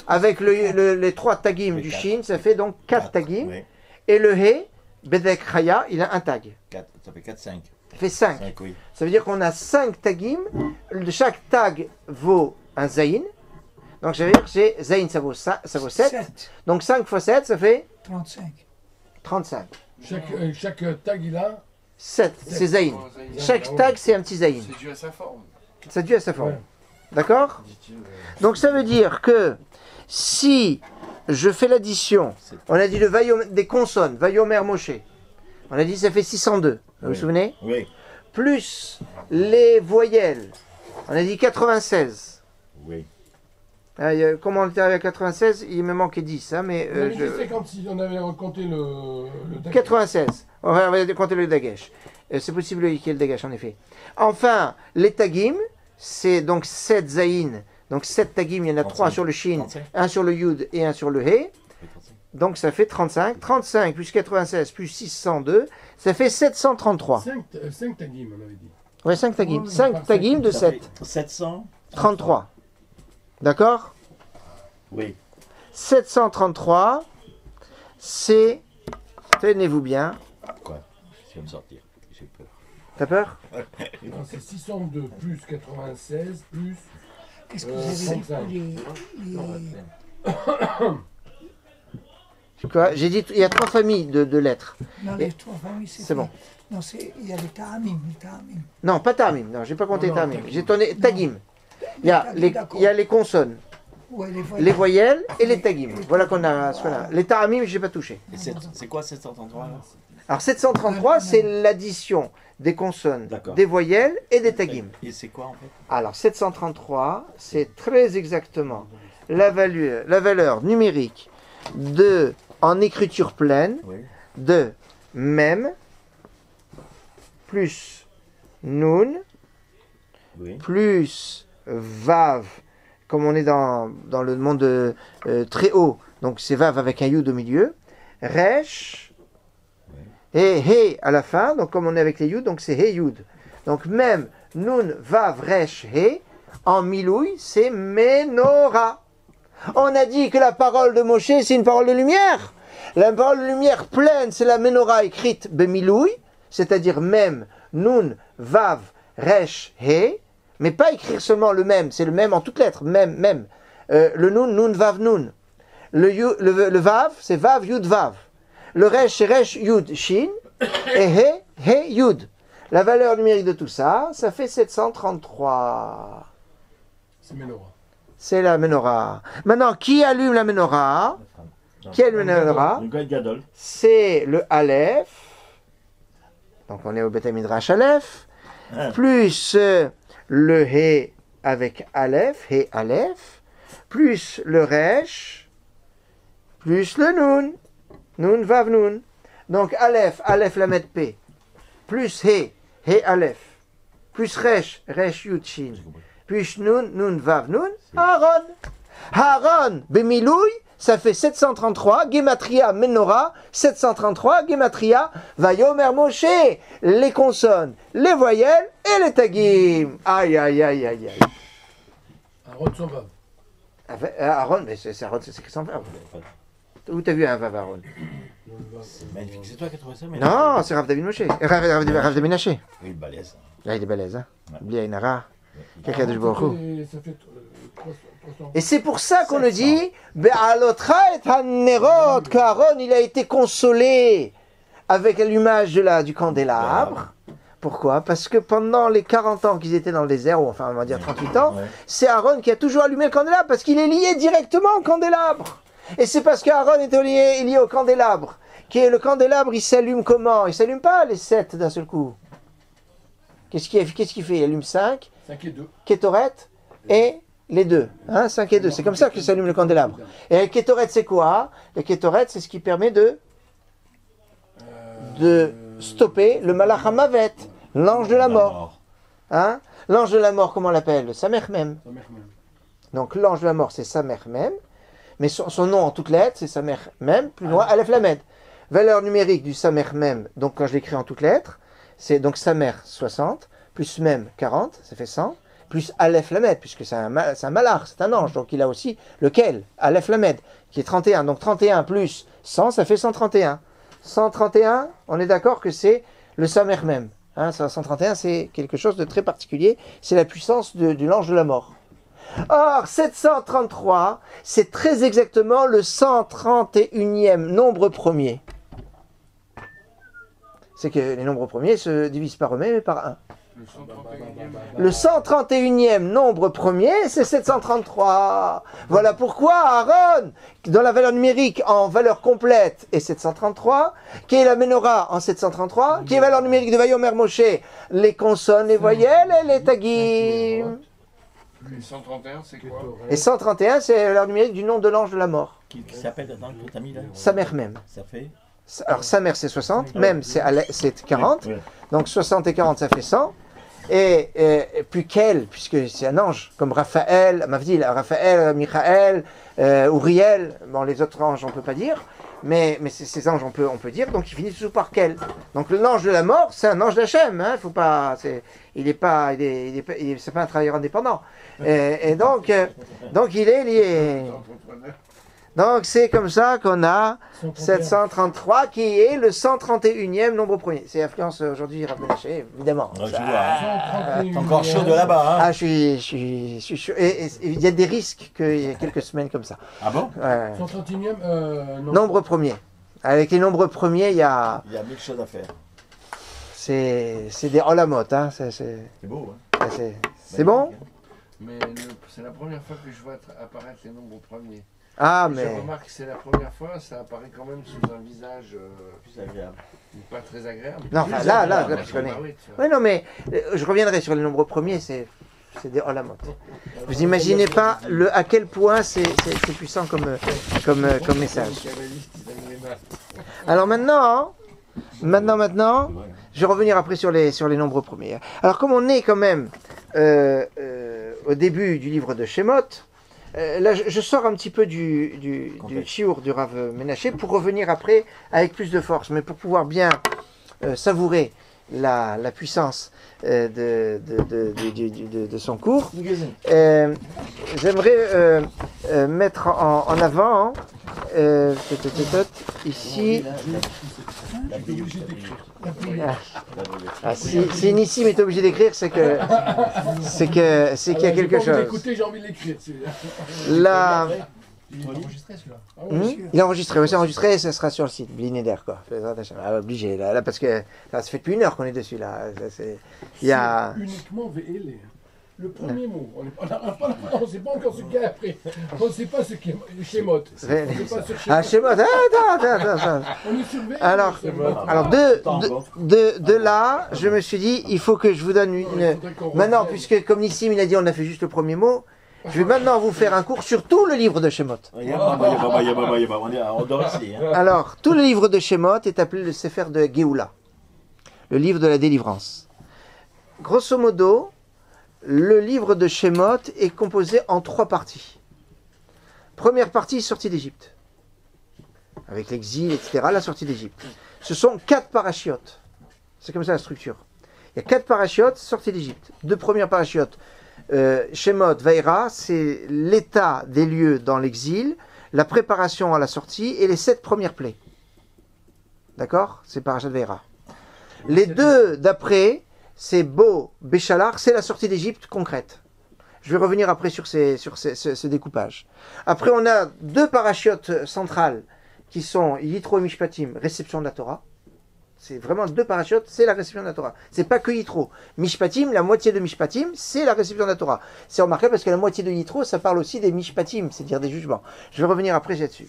Avec les 3 tagim du Shin, ça fait donc 4 tagim. Ouais. Et le He, Bedek Haya, il a un tag. 4, ça fait 4, 5. Ça fait 5. Oui. Ça veut dire qu'on a 5 tagim. Chaque tag vaut un zayin. Donc ça veut dire que zayin, ça vaut 7. Donc 5 fois 7, ça fait 35. Chaque tag, il a 7. C'est zayin. Chaque tag, c'est un petit zayin. C'est dû à sa forme. C'est dû à sa forme. Ouais. D'accord? Donc ça veut dire que si je fais l'addition, on a dit des consonnes, Vayomer Moshe. On a dit ça fait 602. Vous vous souvenez? Oui. Plus les voyelles. On a dit 96. Oui. Comment on était arrivé à 96? Il me manquait 10. Hein, mais, on avait dit 56, on avait compté le Dagesh. 96. On va compter le Dagesh. C'est possible qu'il y ait le Dagesh, en effet. Enfin, les Tagim, c'est donc 7 Zayin. Donc 7 Tagim, il y en a 3 sur le Shin, 1 sur le Yud et 1 sur le He. Donc ça fait 35. 35 plus 96 plus 602, ça fait 733. 5 Tagim, on avait dit. Oui, 5 Tagim. 5 Tagim de 7. 733. D'accord? Oui. 733, c'est... Tenez-vous bien. Quoi? Je vais me sortir. J'ai peur. T'as peur? Non, c'est 602 plus 96 plus... Qu'est-ce que vous avez dit? Quoi? J'ai dit, il y a 3 familles de lettres. Non, les 3 familles, c'est bon. Non, il y a les ta'amim. Non, pas ta'amim. Non, j'ai pas compté ta'amim. J'ai donné tagim. Il y a les consonnes, ouais, les voyelles et les tagim. Voilà qu'on a. Voilà. Les ta'amim, je n'ai pas touché. C'est quoi 733 là? Alors 733, c'est l'addition des consonnes, des voyelles et des tagim. Et c'est quoi en fait? Alors 733, c'est très exactement la valeur numérique en écriture pleine, de Mem plus Nun plus Vav, comme on est dans le monde très haut, donc c'est Vav avec un Yud au milieu, Resh, et He à la fin, donc comme on est avec les Yud, donc c'est He Yud. Donc même Nun, Vav, Resh, He, en Milouï, c'est Menorah. On a dit que la parole de Moshe, c'est une parole de lumière. La parole de lumière pleine, c'est la Menorah écrite Bemilouï, c'est-à-dire même Nun, Vav, Resh, He, mais pas écrire seulement le même, c'est le même en toutes lettres, même. Le Nun, Nun, Vav, Nun. Le Vav, c'est Vav, Yud, Vav. Le Resh, c'est Resh, Yud, Shin. Et He, Yud. La valeur numérique de tout ça, ça fait 733. C'est Menorah. C'est la Menorah. Maintenant, qui allume la Menorah? Qui allume la Menorah? C'est le Aleph. Donc on est au Beth Midrash Aleph. Plus le He avec Aleph, He Aleph. Plus le Resh. Plus le Nun. Nun, Vav, Nun. Donc Aleph, Aleph, Lamed, P. Plus He, He, Aleph. Plus Resh, Resh, Yud, Shin. Plus Nun, Nun, Vav, Nun. Aaron. Aaron, Bemilouï, ça fait 733, Gematria Menorah, 733, Gematria Vayomer Moshe, les consonnes, les voyelles et les tagim. Aïe, aïe, aïe, aïe, aïe. Aaron sans vav. Aaron, mais c'est Aaron, c'est écrit sans vav. Où t'as vu un vav, Aaron? C'est magnifique, c'est toi qui as trouvé ça? Non, c'est Rav David Moshe. Rav David Menaché. Oui, balèze. Là, il est balèze, hein. Ouais. Bli Ainara. Quelqu'un de Ça fait 300. Et c'est pour ça qu'on le dit, Be'alotra et Hanerot, qu'Aaron, il a été consolé avec l'allumage du candélabre. Pourquoi? Parce que pendant les 40 ans qu'ils étaient dans le désert, ou enfin on va dire 38 ans, c'est Aaron qui a toujours allumé le candélabre, parce qu'il est lié directement au candélabre. Et c'est parce qu'Aaron est lié au candélabre, que le candélabre, il s'allume comment? Il s'allume pas les 7 d'un seul coup. Qu'est-ce qu'il fait? Il allume 5, 5 et 2. Kétoret et les 2. Hein, 5 et 2. C'est comme ça que s'allume le candélabre. Et le Kétoret, c'est quoi? Le Kétoret, c'est ce qui permet de stopper le Malach HaMavet, l'ange de la mort. Hein? L'ange de la mort, comment on l'appelle? Samer Mem. Donc l'ange de la mort, c'est Samer Mem. Mais son nom en toutes lettres, c'est Samer Mem, plus loin, Aleph Lamed. Valeur numérique du Samer Mem, donc quand je l'écris en toutes lettres, c'est donc Samer 60, plus Mem 40, ça fait 100, plus Aleph Lamed, puisque c'est un malach, c'est un ange, donc il a aussi lequel? Aleph Lamed, qui est 31. Donc 31 plus 100, ça fait 131. 131, on est d'accord que c'est le Samer Mem. Hein, 131, c'est quelque chose de très particulier, c'est la puissance de l'ange de la mort. Or, 733, c'est très exactement le 131e nombre premier. C'est que les nombres premiers se divisent par eux-mêmes et par 1. Le 131e nombre premier, c'est 733. Voilà pourquoi Aaron, dans la valeur numérique en valeur complète, est 733, qui est la Menorah en 733, qui est la valeur numérique de Vayomer Moshe, les consonnes, les voyelles et les tagim. Et 131, c'est quoi? Et 131, c'est la valeur numérique du nom de l'ange de la mort. Qui s'appelle, attends, que t'as mis là? Samer Mem. Ça fait? Alors Samer c'est 60, Mem c'est 40, donc 60 et 40 ça fait 100. Et puis quel, puisque c'est un ange, comme Raphaël, Mavdil, Raphaël, Michaël, Uriel, bon les autres anges on ne peut pas dire, mais ces anges on peut dire, donc ils finissent toujours par quel. Donc l'ange de la mort, c'est un ange d'Hachem, hein, faut pas, c'est pas un travailleur indépendant. Et donc il est lié. Donc c'est comme ça qu'on a 733 qui est le 131e nombre premier. C'est influence aujourd'hui Rav Menaché, évidemment. T'es encore chaud de là-bas, hein? Ah, je suis chaud. Et il y a des risques qu'il y ait quelques semaines comme ça. Ah bon? 131e nombre premier. Avec les nombres premiers, il y a... Il y a mille choses à faire. C'est des olamot, hein. C'est beau, hein? C'est bon? Mais c'est la première fois que je vois apparaître les nombres premiers. Ah, mais... Je remarque que c'est la première fois, ça apparaît quand même sous un visage plus agréable. Pas très agréable. Non, enfin là, je connais. Oui, non, mais je reviendrai sur les nombres premiers, c'est des olamot. Vous imaginez pas à quel point c'est puissant comme message. Alors maintenant, je vais revenir après sur les nombres premiers. Alors comme on est quand même au début du livre de Shemot, là, je sors un petit peu du chiour du Rav Menaché pour revenir après avec plus de force, mais pour pouvoir bien savourer la puissance de son cours. J'aimerais mettre en avant ici. Si Nissim est obligé d'écrire, c'est qu'il y a quelque chose. J'ai envie de l'écrire. Là. Il est enregistré celui-là. Il est enregistré, oui, c'est enregistré et ça sera sur le site, Blinéder quoi. Obligé, là, parce que ça fait depuis 1 heure qu'on est dessus là. Il y a. Uniquement VL. Le premier mot, on ne sait pas encore ce qu'il y a après. On ne sait pas ce qui est Shemot. Ah, Shemot, attends. On est sur VL. Alors de là, je me suis dit, il faut que je vous donne une. Maintenant, puisque comme Nissim il a dit, on a fait juste le premier mot. Je vais maintenant vous faire un cours sur tout le livre de Shemot. Alors, tout le livre de Shemot est appelé le Sefer de Géoula, le livre de la délivrance. Grosso modo, le livre de Shemot est composé en 3 parties. Première partie, sortie d'Égypte. Avec l'exil, etc., la sortie d'Égypte. Ce sont 4 parachiotes. C'est comme ça la structure. Il y a 4 parachiotes, sortie d'Égypte. 2 premières parachiotes. Shemot, Vaïra, c'est l'état des lieux dans l'exil, la préparation à la sortie et les 7 premières plaies. D'accord? C'est parachat Vaïra. Les 2 d'après, c'est Bo, Béchalar, c'est la sortie d'Égypte concrète. Je vais revenir après sur ce découpage. Après, on a 2 parachiotes centrales qui sont Yitro et Mishpatim, réception de la Torah. C'est vraiment 2 parachiotes, c'est la réception de la Torah. C'est pas que Yitro. Mishpatim, la moitié de Mishpatim, c'est la réception de la Torah. C'est remarqué parce que la moitié de Yitro, ça parle aussi des Mishpatim, c'est-à-dire des jugements. Je vais revenir après là-dessus.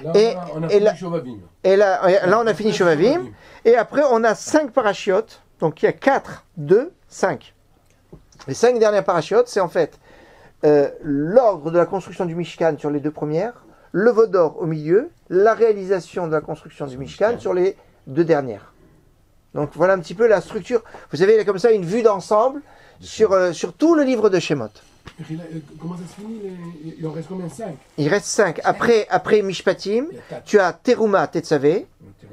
Là, on a fini Shovavim. Et là, on a fini Shovavim. Et après, on a 5 parachiotes. Donc, il y a 4, 2, 5. Les 5 dernières parachiotes, c'est en fait l'ordre de la construction du Mishkan sur les 2 premières, le Vodor au milieu, la réalisation de la construction du Mishkan sur les 2 dernières. Donc voilà un petit peu la structure. Vous avez comme ça une vue d'ensemble sur tout le livre de Shemot. Comment ça se finit? Il en reste combien? 5? Il reste 5. Après Mishpatim, tu as Teruma, Tetzavé.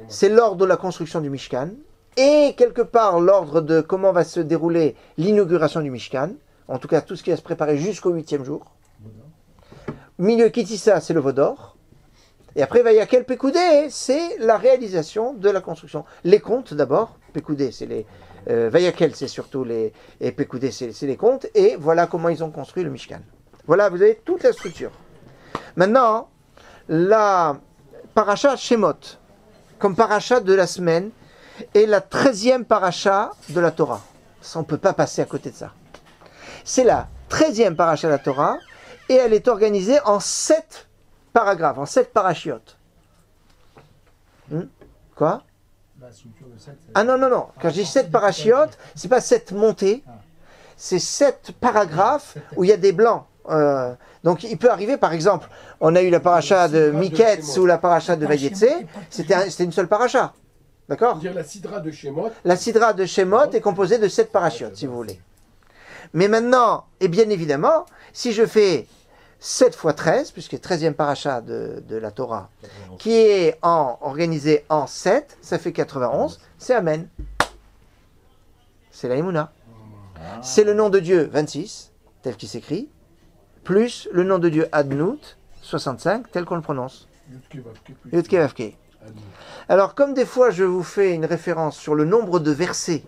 C'est l'ordre de la construction du Mishkan. Et quelque part l'ordre de comment va se dérouler l'inauguration du Mishkan. En tout cas, tout ce qui va se préparer jusqu'au 8e jour. Milieu Kitissa, c'est le Vodor. Et après, Vayakel Pekoudé, c'est la réalisation de la construction. Les comptes d'abord. Pekoudé, c'est les... Vayakel, c'est surtout les... Et Pekoudé, c'est les comptes. Et voilà comment ils ont construit le Mishkan. Voilà, vous avez toute la structure. Maintenant, la paracha Shemot, comme paracha de la semaine, est la 13e paracha de la Torah. Ça, on ne peut pas passer à côté de ça. C'est la 13e paracha de la Torah, et elle est organisée en 7 paragraphes, en 7 parachiotes. Quoi? Ah non. Quand je dis 7 parachiotes, c'est pas 7 montées, c'est 7 paragraphes où il y a des blancs. Donc il peut arriver, par exemple, on a eu la paracha de Miketz ou la paracha de Vayetse, c'était une seule paracha. D'accord? La sidra de Shemot. La sidra de Shemot est composée de 7 parachiotes, si vous voulez. Mais maintenant, et bien évidemment, si je fais 7 fois 13, puisque 13e paracha de la Torah, qui est organisé en 7, ça fait 91, c'est Amen. C'est la Emouna. C'est le nom de Dieu 26, tel qu'il s'écrit, plus le nom de Dieu Adnout 65, tel qu'on le prononce. Yudke Vavke. Alors, comme des fois je vous fais une référence sur le nombre de versets,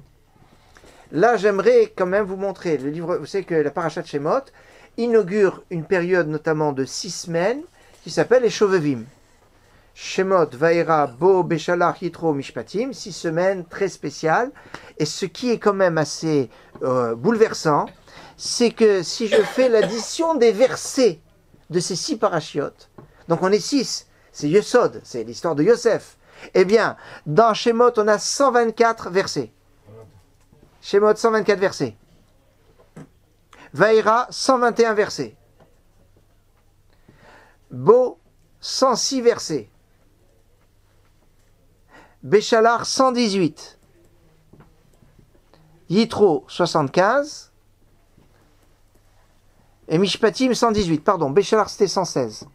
là j'aimerais quand même vous montrer le livre. Vous savez que la paracha de Shemot inaugure une période notamment de 6 semaines qui s'appelle les Shovavim. Shemot, Vaïra, Bo, Béchalach, Yitro, Mishpatim, 6 semaines très spéciales. Et ce qui est quand même assez bouleversant, c'est que si je fais l'addition des versets de ces 6 parachiotes, donc on est 6, c'est Yesod, c'est l'histoire de Yosef. Eh bien, dans Shemot, on a 124 versets. Shemot, 124 versets. Vaïra, 121 versets. Bo, 106 versets. Béchalar, 118. Yitro, 75. Et Mishpatim, 118. Pardon, Béchalar, c'était 116.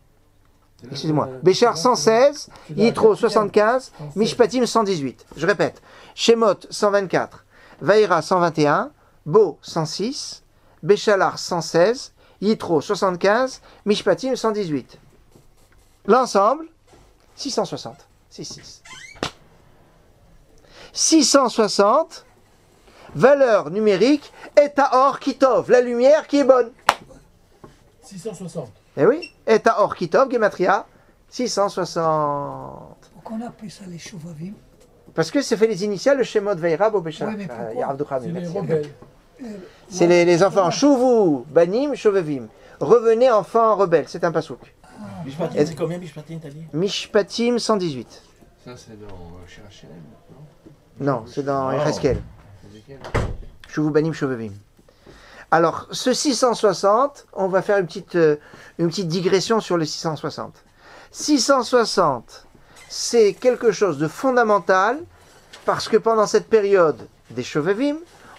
Excusez-moi. Béchar 116, Yitro 75, Mishpatim 118. Je répète. Shemot 124, Vaïra 121, Bo 106, Béchalar 116, Yitro 75, Mishpatim 118. L'ensemble, 660. 6. 660, valeur numérique, Etaor Kitov, la lumière qui est bonne. 660. Eh oui, Etaor Kitov, Gematria, 660. Pourquoi on appelle ça les Shovavim? Parce que c'est fait les initiales, le Shemot Vaïra, Bobécha. Oui, c'est les enfants. Chouvou, Banim, Shovavim. Revenez enfants rebelles, c'est un pasouk. Mishpatim, c'est combien Mishpatim, t'as dit? Mishpatim 118. Ça, c'est dans Shirachem, non? Non, c'est dans Ereskel. Chouvou, Banim, Shovavim. Alors, ce 660, on va faire une petite digression sur le 660. 660, c'est quelque chose de fondamental, parce que pendant cette période des Shovavim,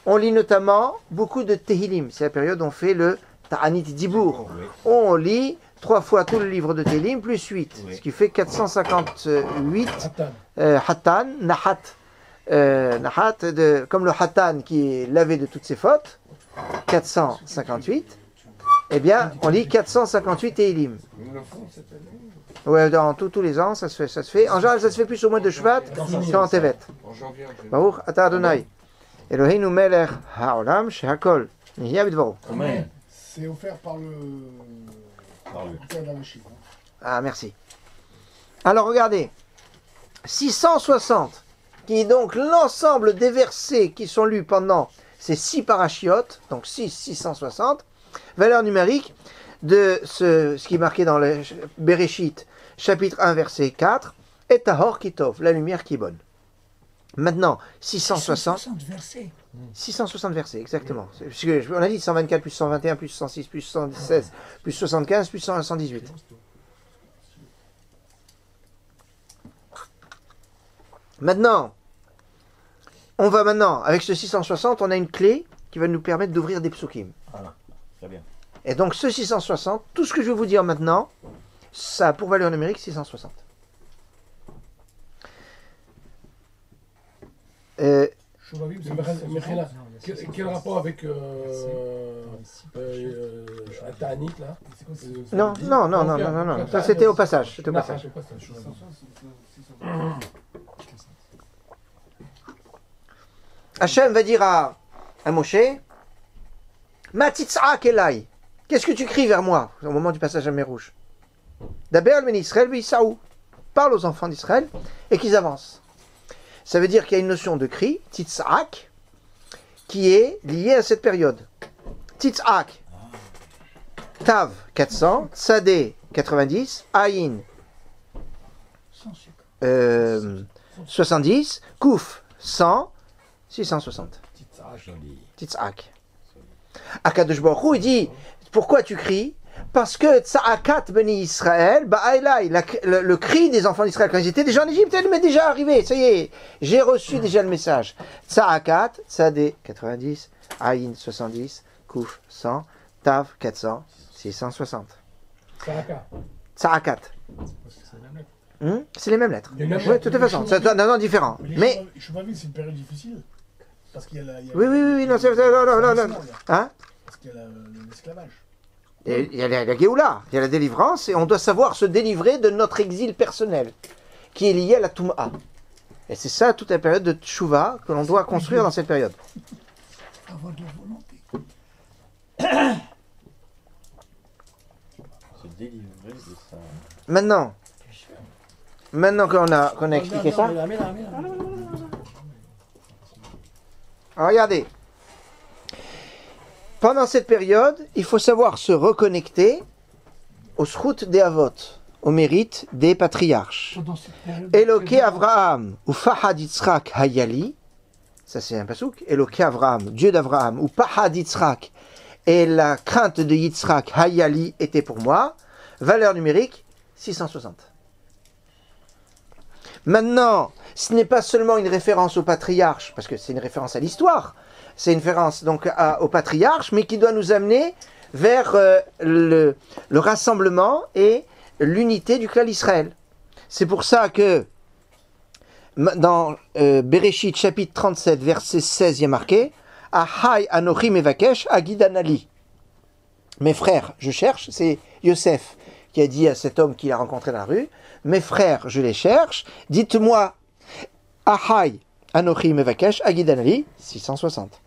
on lit notamment beaucoup de Tehillim. C'est la période où on fait le Ta'anit Dibour. On lit 3 fois tout le livre de Télim, plus 8, ce qui fait 458 Hatan, Nahat. Nahat, comme le Hatan qui est lavé de toutes ses fautes, 458, eh bien, on dit 458 Télim. Ouais, dans tous les ans, ça se fait. En général, ça se fait plus au mois de Shvat qu'en Tevet. Baruch Ata Adonai. Eloheinu melech haolam shehakol nihya bidvaro. Amen. C'est offert par le père d'Amachim. Ah, merci. Alors, regardez. 660, qui est donc l'ensemble des versets qui sont lus pendant ces 6 parachiotes, donc 660, valeur numérique de ce qui est marqué dans le Bereshit, chapitre 1, verset 4, et Tahor Kitov, la lumière qui est bonne. Maintenant, 660 versets. 660 versets, exactement. On a dit 124 plus 121 plus 106 plus 116 plus 75 plus 118. Maintenant, avec ce 660, on a une clé qui va nous permettre d'ouvrir des psukim. Voilà, très bien. Et donc ce 660, tout ce que je vais vous dire maintenant, ça a pour valeur numérique 660. Quel rapport avec Ta'anit là? Non. Ça c'était au passage. Hachem va dire à Moshe, Matitz'ak elai, qu'est-ce que tu cries vers moi au moment du passage à la mer Rouge? Daber al ben Israël v'Issaou, parle aux enfants d'Israël et qu'ils avancent. Ça veut dire qu'il y a une notion de cri, Titz'ak, qui est liée à cette période. Titz'ak, Tav 400, Tzadé 90, Aïn 70, Kouf 100, 660. Titz'ak. Akadosh Baruch Hu, il dit, pourquoi tu cries? Parce que Tza'akat Beni Israël, le cri des enfants d'Israël quand ils étaient déjà en Égypte, elle m'est déjà arrivé, ça y est, j'ai reçu déjà le message. Tza'akat, Tzadé 90, Aïn 70, Kouf 100, Tav 400, 660. Tza'akat. C'est les mêmes lettres. Oui, de toute façon, c'est un nom différent. Mais je suis pas vu, c'est une période difficile. Parce qu'il y a Oui, non. Hein? Parce qu'il y a l'esclavage. Il y a la Géoula, il y a la délivrance, et on doit savoir se délivrer de notre exil personnel, qui est lié à la Toum'a. Et c'est ça toute la période de Tchouva que l'on doit construire dans cette période. Avoir de la volonté. Se délivrer de ça. Maintenant qu'on a expliqué ça, alors regardez. Pendant cette période, il faut savoir se reconnecter au Srout des Avot, au mérite des patriarches. Eloké Avraham ou Fahad Yitzhak Hayali, ça c'est un pasouk, Eloké Avraham, Dieu d'Avraham, ou Fahad Yitzhak, et la crainte de Yitzhak Hayali était pour moi, valeur numérique 660. Maintenant, ce n'est pas seulement une référence aux patriarches, parce que c'est une référence à l'histoire, c'est une référence donc au patriarche, mais qui doit nous amener vers le rassemblement et l'unité du clan Israël. C'est pour ça que dans Bereshit chapitre 37 verset 16 il y a marqué Ahai Anochi Mevakesh Agidanali. Mes frères, je cherche, c'est Yosef qui a dit à cet homme qu'il a rencontré dans la rue, mes frères, je les cherche, dites-moi Ahai Anochi Mevakesh Agidanali 660.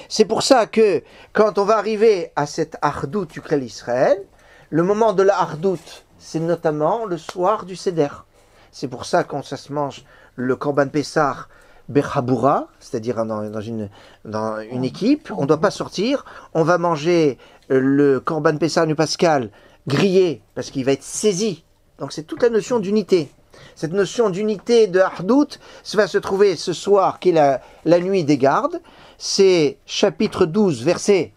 C'est pour ça que quand on va arriver à cette Ardout du clan Israël, le moment de la Ardout, c'est notamment le soir du Seder. C'est pour ça qu'on se mange le Korban Pessah Bechaboura, c'est-à-dire dans une équipe. On ne doit pas sortir. On va manger le Korban Pessah du Pascal grillé, parce qu'il va être saisi. Donc c'est toute la notion d'unité. Cette notion d'unité de Ardout va se trouver ce soir, qui est la nuit des gardes. C'est chapitre 12, verset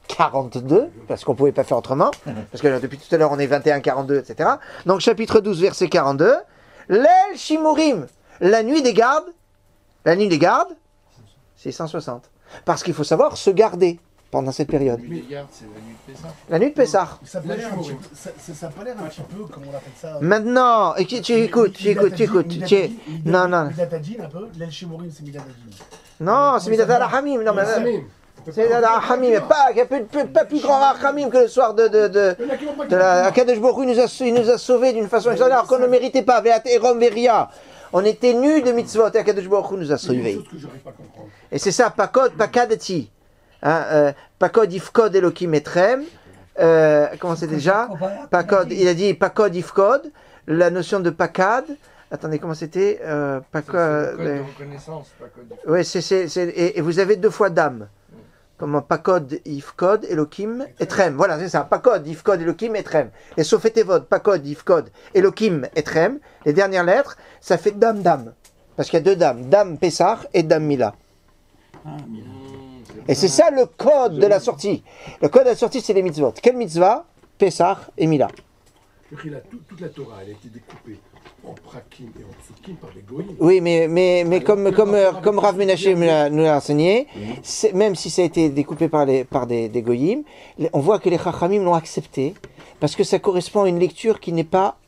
42, parce qu'on ne pouvait pas faire autrement, parce que depuis tout à l'heure on est 21, 42, etc. Donc chapitre 12, verset 42, l'El Shimurim, la nuit des gardes, c'est 160. Parce qu'il faut savoir se garder. pendant cette période. La nuit des gardes, c'est la nuit de Pessah. La nuit de Pessah. Ça n'a pas l'air un petit peu, comment on appelle ça. Maintenant, tu écoutes. Non. Midatadine un peu. L'El Shemorim, c'est Midatadine. Non, c'est Midat al-Hamim. Non, mais c'est Midat al-Hamim. Il n'y a pas plus grand Rachamim que le soir de la Kadosh Baruch Hu nous a sauvés d'une façon extraordinaire alors qu'on ne méritait pas. Veat Erom Veria. On était nus de mitzvot et Kadosh Baruch Hu nous a sauvés. Et c'est ça, Pakadati. Pakod Ifkod Elokim Etrem. Comment c'est déjà Pakod, il a dit Pakod Ifkod. La notion de Pakad. Attendez, comment c'était Pakod de reconnaissance. Oui, et vous avez deux fois dame. Comment Pakod Ifkod Elokim Etrem. Voilà, c'est ça. Pakod Ifkod Elokim Etrem. Les Sofetevod, Pakod Ifkod Elokim Etrem. Les dernières lettres, ça fait dame. Parce qu'il y a deux dames. Dame Pessah et dame Mila. Et c'est ça le code de la sortie. Le code de la sortie, c'est les mitzvot. Quelle mitzvah? Pessah et Mila. Toute la Torah, elle a été découpée en prakim et en psukim par les goïms. Oui, mais comme Rav Menashe nous l'a enseigné, même si ça a été découpé par des goïms, on voit que les chachamim l'ont accepté parce que ça correspond à une lecture qui n'est pas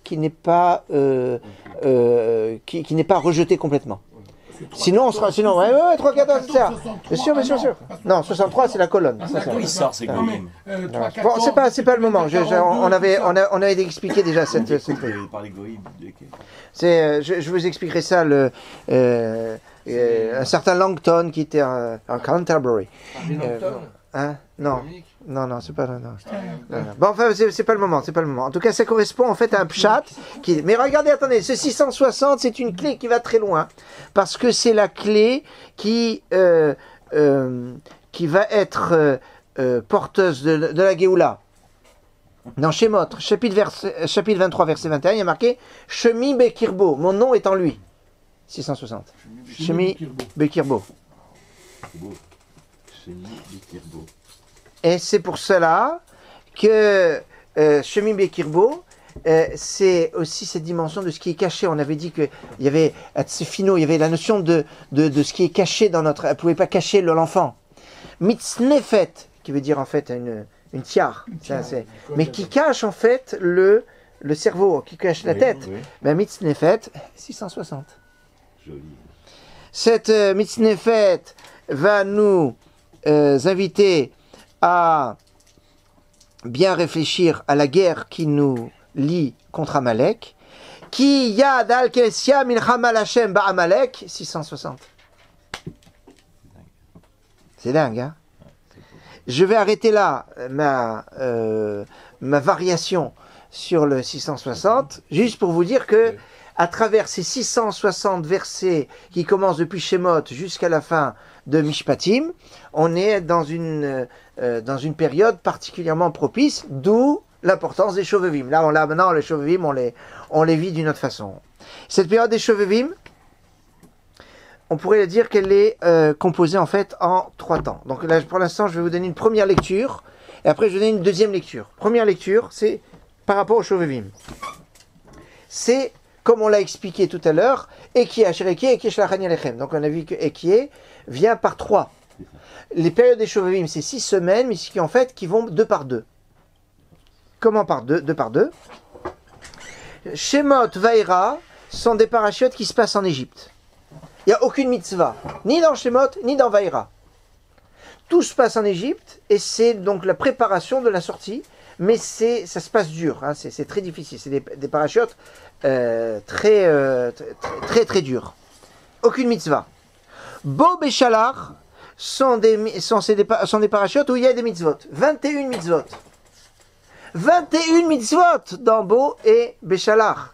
rejetée complètement. Sinon, on sera. Sinon, ouais, 3, 4, c'est ça. Bien sûr. Non, 63, c'est la colonne. Il sort, c'est goïm. Bon, c'est pas le moment. On avait expliqué déjà cette truc. Par les goïm. Je vous expliquerai ça. Un certain Langton qui était en Canterbury. Non, c'est pas. Non. Bon, enfin, c'est pas le moment. En tout cas, ça correspond en fait à un pshat. Mais regardez, attendez, ce 660, c'est une clé qui va très loin. Parce que c'est la clé qui va être porteuse de la Géoula. Dans Shemot, chapitre 23, verset 21, il y a marqué Shemi Bekirbo, mon nom est en lui. 660. Shemi Bekirbo. Et c'est pour cela que Shemi Bekirbo, c'est aussi cette dimension de ce qui est caché. On avait dit qu'il y avait Atsefino, il y avait la notion de ce qui est caché dans notre. Elle ne pouvait pas cacher l'enfant. Mitznefet, qui veut dire en fait une tiare, mais qui cache en fait le cerveau, qui cache la tête. Oui. Ben, Mitznefet, 660. Joli. Cette Mitznefet va nous inviter à bien réfléchir à la guerre qui nous lie contre Amalek. Ki yad al kesia milchama l'Hashem ba Amalek, 660. C'est dingue, hein? Je vais arrêter là ma variation sur le 660, juste pour vous dire que à travers ces 660 versets qui commencent depuis Shemot jusqu'à la fin de Mishpatim, on est dans une période particulièrement propice, d'où l'importance des Shovevim. Là, maintenant, les Shovevim, on les vit d'une autre façon. Cette période des Shovevim, on pourrait dire qu'elle est composée en fait en 3 temps. Donc là, pour l'instant, je vais vous donner une première lecture, et après je vais vous donner une deuxième lecture. Première lecture, c'est par rapport aux Shovevim. C'est, comme on l'a expliqué tout à l'heure, Ekie, Asher-Ekie, Ekie, Shlachan Yalechem. Donc on a vu que Ekie vient par 3. Les périodes des Shovevim, c'est 6 semaines, mais qui vont 2 par 2. Comment par 2 par 2. Shemot, Vaïra sont des parachutes qui se passent en Égypte. Il n'y a aucune mitzvah, ni dans Shemot, ni dans Vaïra. Tout se passe en Égypte, et c'est donc la préparation de la sortie, mais ça se passe dur, hein, c'est très difficile, c'est des parachutes très durs. Aucune mitzvah. Bo Béchalar sont des parachutes où il y a des mitzvot. 21 mitzvot. 21 mitzvot dans Bo et Béchalar.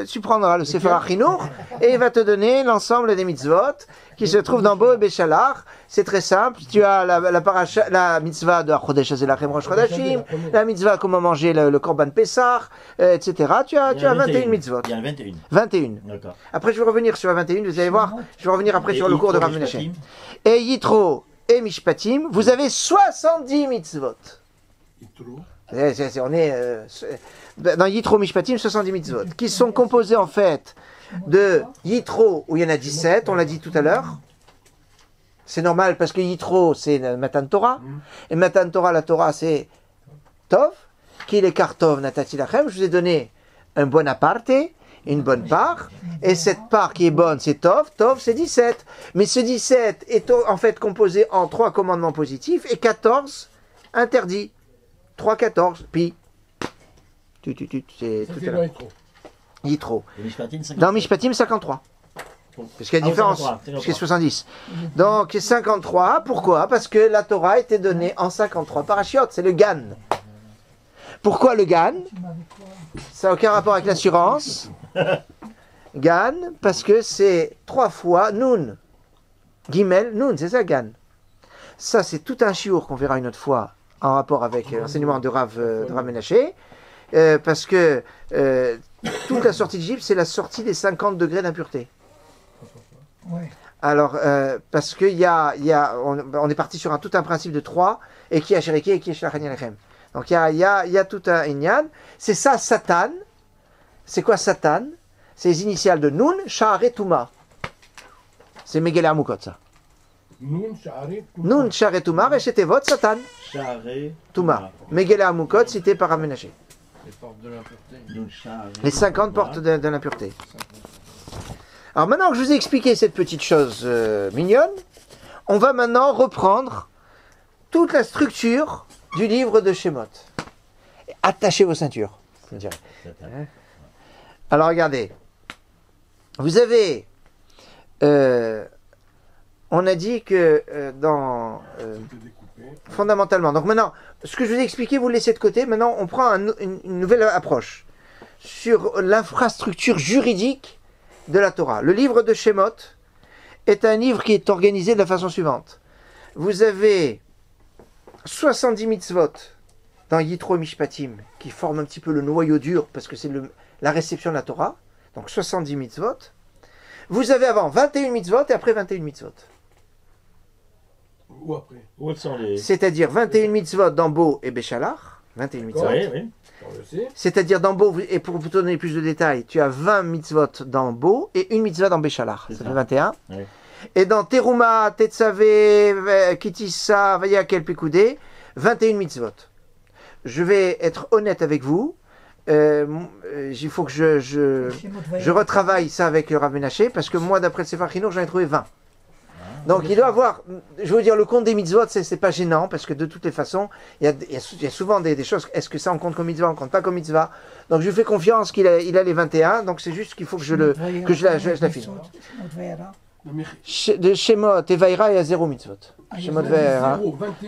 Tu prendras le Sefer HaChinuch et il va te donner l'ensemble des mitzvot qui se trouvent dans Bo et Béchalar. C'est très simple. Tu as la mitzvah de Chodesh Azelachem Rosh Chodashim, la mitzvah comment manger le Korban Pessah, etc. Tu as 21 mitzvot. Il y en a 21. D'accord. Après, je vais revenir sur la 21. Vous allez voir, je vais revenir après sur le cours de Rav Menashe. Et Yitro et Mishpatim, vous avez 70 mitzvot. On est dans Yitro Mishpatim, 70 mitzvot, qui sont composés en fait de Yitro, où il y en a 17, on l'a dit tout à l'heure, C'est normal parce que Yitro, c'est Matan Torah. Et Matan Torah, la Torah, c'est Tov. Qui les Kartov Natati Lachem. Je vous ai donné un bon aparte, une bonne part. Et cette part qui est bonne, c'est Tov. Tov, c'est 17. Mais ce 17 est en fait composé en 3 commandements positifs et 14 interdits. 3, 14. Puis, c'est tout à l'heure. Yitro. Dans Mishpatim, 53. Parce qu'il y a une différence, parce qu'il y a 70. Donc 53, pourquoi? Parce que la Torah a été donnée en 53 parachiotes, c'est le Gan. Pourquoi le Gan? Ça n'a aucun rapport avec l'assurance. Gan, parce que c'est 3 fois Nun. Gimel, Nun, c'est ça Gan. Ça, c'est tout un chiour qu'on verra une autre fois en rapport avec l'enseignement de Rav Menaché. Parce que toute la sortie d'Égypte, c'est la sortie des 50 degrés d'impureté. Ouais. Alors, parce qu'on on est parti sur tout un principe de 3, et qui a Sheriki et qui est Shlachan Yalechem. Donc il y a tout un Inyan. C'est ça, Satan. C'est quoi Satan? C'est les initiales de Nun, Sha'are Touma. C'est Megele Amukot, ça. Nun, Sha'are Touma, Reshetevot, Satan. Sha'are Touma. Megele Amukot, cité par Amenaché. Les portes de l'impureté. Les 50 portes de l'impureté. Alors maintenant que je vous ai expliqué cette petite chose mignonne, on va maintenant reprendre toute la structure du livre de Shemot. Attachez vos ceintures, je dirais. Alors regardez, vous avez, on a dit que fondamentalement, donc maintenant, ce que je vous ai expliqué, vous le laissez de côté, maintenant on prend une nouvelle approche sur l'infrastructure juridique de la Torah. Le livre de Shemot est un livre qui est organisé de la façon suivante. Vous avez 70 mitzvot dans Yitro et Mishpatim qui forment un petit peu le noyau dur parce que c'est la réception de la Torah. Donc 70 mitzvot. Vous avez avant 21 mitzvot et après 21 mitzvot. Ou après. C'est-à-dire 21 mitzvot dans Bo et Béchalach. 21 mitzvot. Oui, oui. C'est-à-dire dans Bo, et pour vous donner plus de détails, tu as 20 mitzvot dans Bo et une mitzvah dans Béchalach. Ça fait 21. Oui. Et dans Teruma, Tetzavé, Kitissa, Vayakel Pekoudé, 21 mitzvot. Je vais être honnête avec vous. Il faut que je retravaille ça avec le Rav Menaché parce que moi, d'après le Sefer Chinour, j'en ai trouvé 20. Donc il doit avoir, je veux dire, le compte des mitzvot, c'est pas gênant parce que de toutes les façons, il y a souvent des choses. Est-ce que ça on compte comme mitzvah, on compte pas comme mitzvah? Donc je lui fais confiance qu'il a les 21. Donc c'est juste qu'il faut que je l'affine. De Shemot et Vaïra, il y a 0 mitzvot. Shemot Vaïra.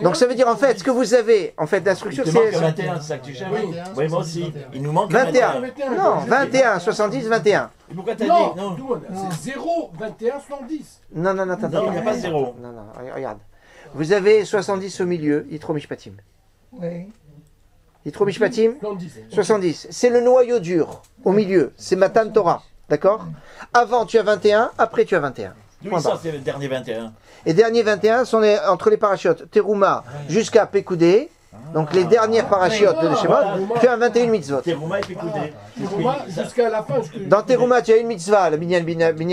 Donc ça veut dire en fait, ce que vous avez, en fait, l'instruction c'est. Il te manque 21, c'est ça que tu cherches? Oui, moi aussi. Il nous manque 21. Non, 21, 70, 21. Et pourquoi t'as dit non? C'est 0, 21, 70. Non, attends. Non, il n'y a pas 0. Non, regarde. Vous avez 70 au milieu, Yitro Mishpatim. Oui. Yitro Mishpatim, 70. C'est le noyau dur, au milieu. C'est Matan Torah. D'accord? Avant, tu as 21, après, tu as 21. D'où ça, c'est le dernier 21. Les derniers 21 sont entre les parachutes Teruma jusqu'à Pekoudé. Donc les dernières parachutes de Shemot, tu as 21 mitzvot. Teruma et Pekoudé. Teruma jusqu'à la fin. Dans Teruma, tu as une mitzvah, le Binyan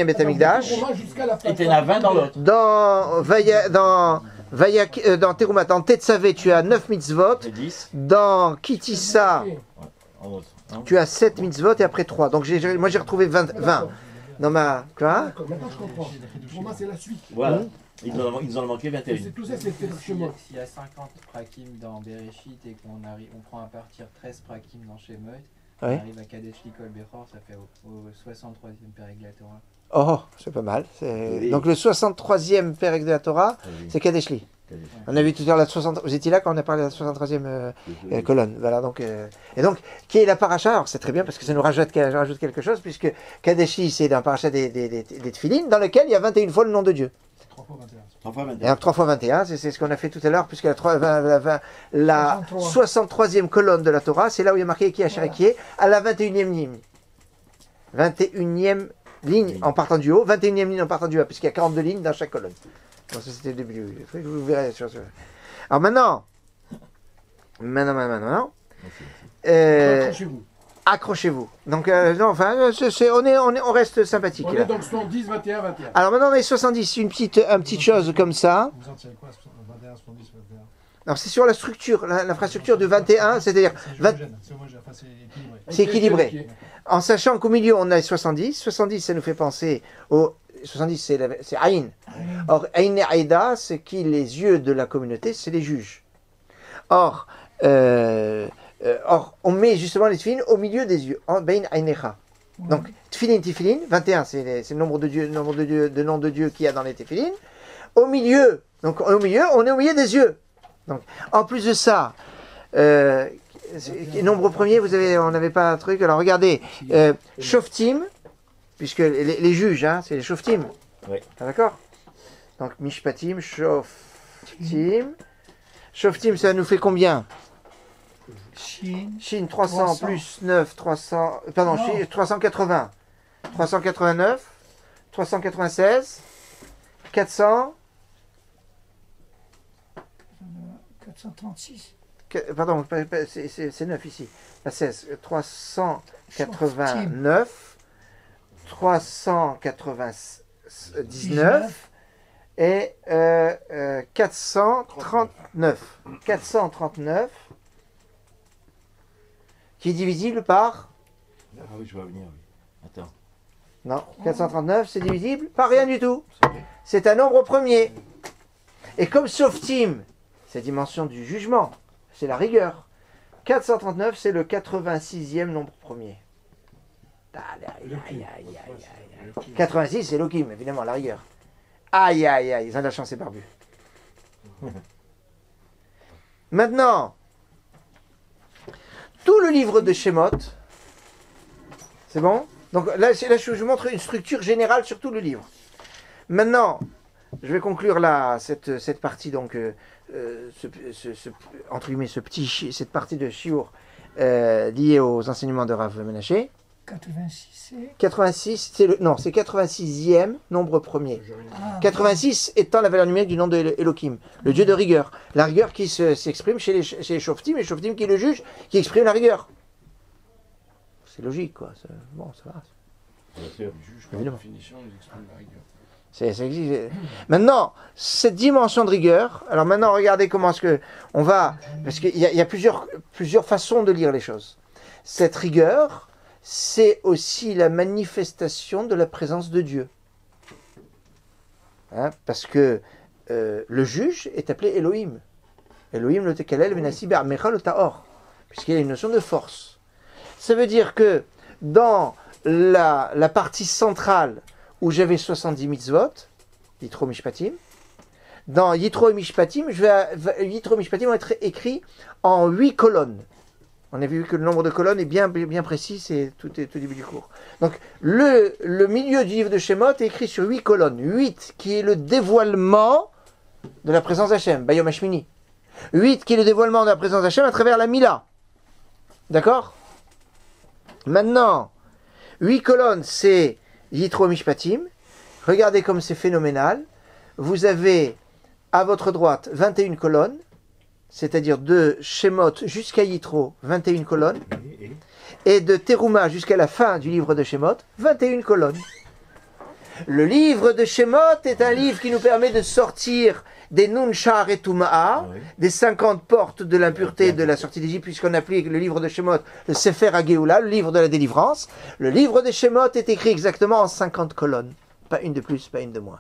Bet Hamikdash. Et tu en as 20 dans l'autre. Dans Teruma, dans Tetzavé, tu as 9 mitzvot. Dans Kitissa, tu as 7 mitzvot et après 3. Donc moi j'ai retrouvé 20. Dans ma. Quoi? Maintenant je comprends. Pour moi c'est la suite. Voilà. Ils nous en manqué 21. C'est tout ça, c'est le chemin. S'il y a 50 prakim dans Bereshit et on prend à partir 13 prakim dans Shemot, on arrive à Kadesh Likol Bechor, ça fait au 63e Pérec de la Torah. Oh, c'est pas mal. Donc le 63e Pérec de la Torah, c'est Kadesh Li. On a vu tout à l'heure la 60. Vous étiez là quand on a parlé de la 63e colonne. Voilà, donc, et donc, qui est la paracha? Alors c'est très bien parce que ça nous rajoute quelque chose, puisque Kadeshi, c'est un paracha des Tfilin, dans lequel il y a 21 fois le nom de Dieu. 3 fois 21. Et 3 fois 21, c'est ce qu'on a fait tout à l'heure, puisque la 63e colonne de la Torah, c'est là où il y a marqué qui a Sherakié, à la 21e ligne. 21e ligne en partant du haut, 21e ligne en partant du bas, puisqu'il y a 42 lignes dans chaque colonne. Donc ça c'était le début. Vous verrez sur ce. Alors maintenant. Accrochez-vous. Donc, non, enfin, on reste sympathique. On est donc 70, 21, 21. Alors maintenant, on est 70. Une petite chose comme ça. Vous en tirez quoi 21, 70, 21 Alors, c'est sur la structure, l'infrastructure de 21, c'est-à-dire. C'est équilibré. En sachant qu'au milieu, on a 70. 70, ça nous fait penser au. 70, c'est Aïn. Or, Aïn et Aïda, c'est qui les yeux de la communauté, c'est les juges. Or, on met justement les tefilines au milieu des yeux, en Bein Aïnecha. Donc, tefilin, tifilin, 21, c'est le nombre de noms de Dieu qu'il y a dans les tefilines. Au milieu, donc on est au milieu des yeux. Donc, en plus de ça, nombre premier, on n'avait pas un truc. Alors regardez, Shoftim, puisque les juges, hein, c'est les Shoftim. Oui. D'accord? Donc Mishpatim, Shoftim. Shoftim, ça nous fait combien? Shin 300 plus 9, 300. Pardon, 380. 389, 396, 400. 436. Pardon, c'est 9 ici. La 16. 389, 399 et 439. 439 qui est divisible par. Ah oui, je vais venir. Oui. Attends. Non, 439, c'est divisible par rien du tout. C'est un nombre premier. Et comme Shoftim, c'est la dimension du jugement, c'est la rigueur. 439, c'est le 86e nombre premier. 86, c'est Elohim, évidemment, la rigueur. Aïe, aïe, aïe, ils ont de la chance, c'est barbu. Maintenant, tout le livre de Shemot, c'est bon? Donc là, je vous montre une structure générale sur tout le livre. Maintenant, je vais conclure là, cette partie, donc, entre guillemets, cette partie de Shiur liée aux enseignements de Rav Menaché. 86, c'est le 86e nombre premier. 86 étant la valeur numérique du nom de Elohim, le Dieu de rigueur. La rigueur qui s'exprime chez les Shoftim, et Shoftim qui est le juge, qui exprime la rigueur. C'est logique, quoi. Bon, ça va. Bien sûr. Le juge, par définition, il exprime la rigueur. Ça existe. Maintenant, cette dimension de rigueur, alors maintenant, regardez comment est-ce que on va, parce qu'il y a plusieurs façons de lire les choses. Cette rigueur, c'est aussi la manifestation de la présence de Dieu. Hein, parce que le juge est appelé Elohim. Elohim le tekalel venassi be'amecha le ta'or. Puisqu'il y a une notion de force. Ça veut dire que dans la partie centrale où j'avais 70 mitzvot, Yitro Mishpatim, dans Yitro et Mishpatim, Yitro Mishpatim vont être écrits en 8 colonnes. On a vu que le nombre de colonnes est bien précis, c'est tout début du cours. Donc, le milieu du livre de Shemot est écrit sur 8 colonnes. 8 qui est le dévoilement de la présence d'Hachem, Bayom Hashmini. 8 qui est le dévoilement de la présence d'Hachem à travers la Mila. D'accord? Maintenant, 8 colonnes, c'est Yitro Mishpatim. Regardez comme c'est phénoménal. Vous avez à votre droite 21 colonnes, c'est-à-dire de Shemot jusqu'à Yitro, 21 colonnes, et de Teruma jusqu'à la fin du livre de Shemot, 21 colonnes. Le livre de Shemot est un livre qui nous permet de sortir des Nun Shar et Tuma'a, des 50 portes de l'impureté de la sortie d'Égypte, puisqu'on applique le livre de Shemot, le Sefer HaGeoula, le livre de la délivrance. Le livre de Shemot est écrit exactement en 50 colonnes. Pas une de plus, pas une de moins.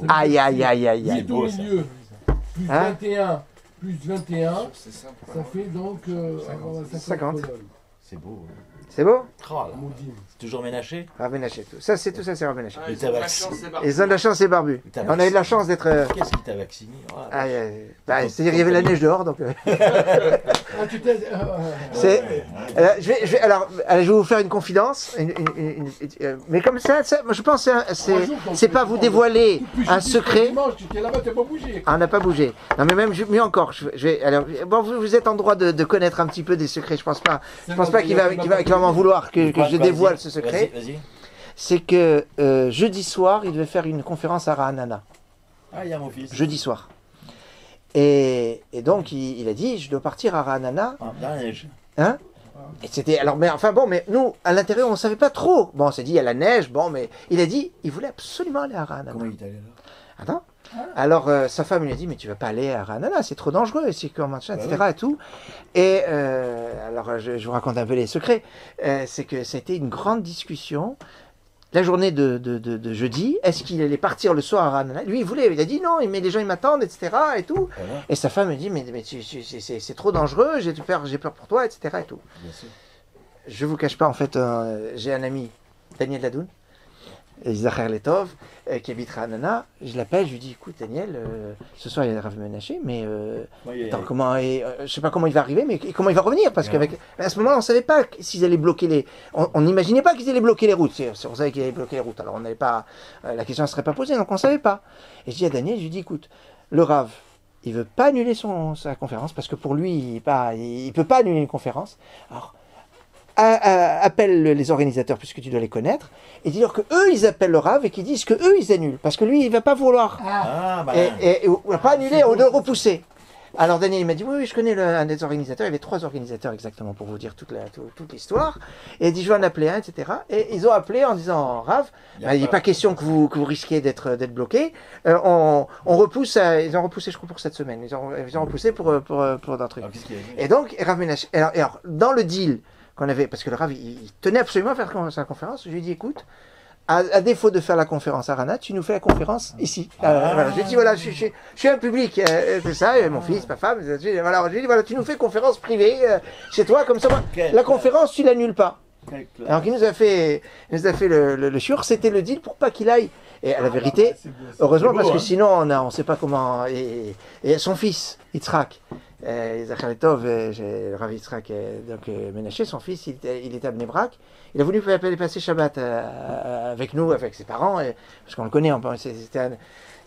Aïe, aïe, aïe, aïe, aïe. Au milieu, plus 21, plus 21, ça fait donc 50. C'est beau. C'est beau? Oh, c'est toujours Ménaché? Rav Menaché. Tout ça, c'est Rav Menaché. Ils ont de la chance, c'est barbu. On a eu de la chance d'être. Qu'est-ce qui t'a vacciné? C'est-à-dire, il y avait la neige dehors, donc. Je vais vous faire une confidence, mais comme ça, moi, je pense que c'est pas vous dévoiler un secret. On n'a pas bougé. Non, mais même mieux encore. Vous êtes en droit de connaître un petit peu des secrets. Je pense pas qu'il va m'en vouloir que je dévoile ce secret. C'est que jeudi soir, il devait faire une conférence à Ra'anana. Ah, il y a mon fils. Jeudi soir. Et donc, il a dit, je dois partir à Ra'anana. Dans la neige. Hein? Et c'était, alors, mais enfin bon, mais nous, à l'intérieur, on ne savait pas trop. Bon, on s'est dit, il y a la neige, bon, mais il a dit, il voulait absolument aller à Ra'anana. Comment il est allé là? Attends. Alors, sa femme lui a dit, mais tu vas pas aller à Ra'anana, c'est trop dangereux, c'est comme machin, etc. Ouais. Et tout. Et alors, je vous raconte un peu les secrets. C'est que ça a été une grande discussion. La journée de jeudi, est-ce qu'il allait partir le soir à Ra'anana? Lui, il voulait, il a dit non, mais les gens, ils m'attendent, etc. Et tout. Voilà. Et sa femme me dit, mais c'est trop dangereux, j'ai peur pour toi, etc. Et tout. Bien sûr. Je vous cache pas, en fait, j'ai un ami, Daniel Ladoun, Zachar Letov, qui habite à Ra'anana. Je l'appelle, je lui dis, écoute Daniel, ce soir il y a Rav Menaché, mais attends, je sais pas comment il va arriver, mais comment il va revenir, parce qu'à ce moment-là, on savait pas s'ils allaient bloquer les, on n'imaginait pas qu'ils allaient bloquer les routes. On savait qu'ils allaient bloquer les routes, alors on n'avait pas, la question ne serait pas posée, donc on savait pas. Et je dis à Daniel, je lui dis, écoute, le Rav, il veut pas annuler sa conférence, parce que pour lui, il peut pas annuler une conférence. Alors appelle les organisateurs, puisque tu dois les connaître, et dis-leur que eux ils appellent le Rav et qu'ils disent que eux ils annulent, parce que lui il va pas vouloir et il va pas annuler ou de repousser. Alors Daniel il m'a dit oui je connais un des organisateurs, il y avait 3 organisateurs exactement pour vous dire toute l'histoire, et il dit je vais en appeler un, etc. Et ils ont appelé en disant Rav, il n'est pas question que vous risquiez d'être bloqué, on repousse, ils ont repoussé je crois pour cette semaine, ils ont repoussé pour d'un truc. Et donc Rav Menaché, alors dans le deal qu'on avait, parce que le Rav, il tenait absolument à faire sa conférence, je lui ai dit, écoute, à défaut de faire la conférence à Ra'anana, tu nous fais la conférence ici. Voilà, je lui ai dit, voilà, je suis un public, c'est ça, mon fils, ma femme, voilà, je lui ai dit, voilà, tu nous fais conférence privée chez toi, comme ça, la conférence, tu l'annules pas. Alors qu'il nous a fait le shiur, c'était le deal pour pas qu'il aille. Et à la vérité, heureusement, parce que sinon, on ne sait pas comment, et son fils, Yitzhak, Zachar Letov, le Rav Yitzhak, donc Menaché, son fils, il était à Bnei Brak. Il a voulu passer Shabbat avec nous, avec ses parents, parce qu'on le connaît. C'était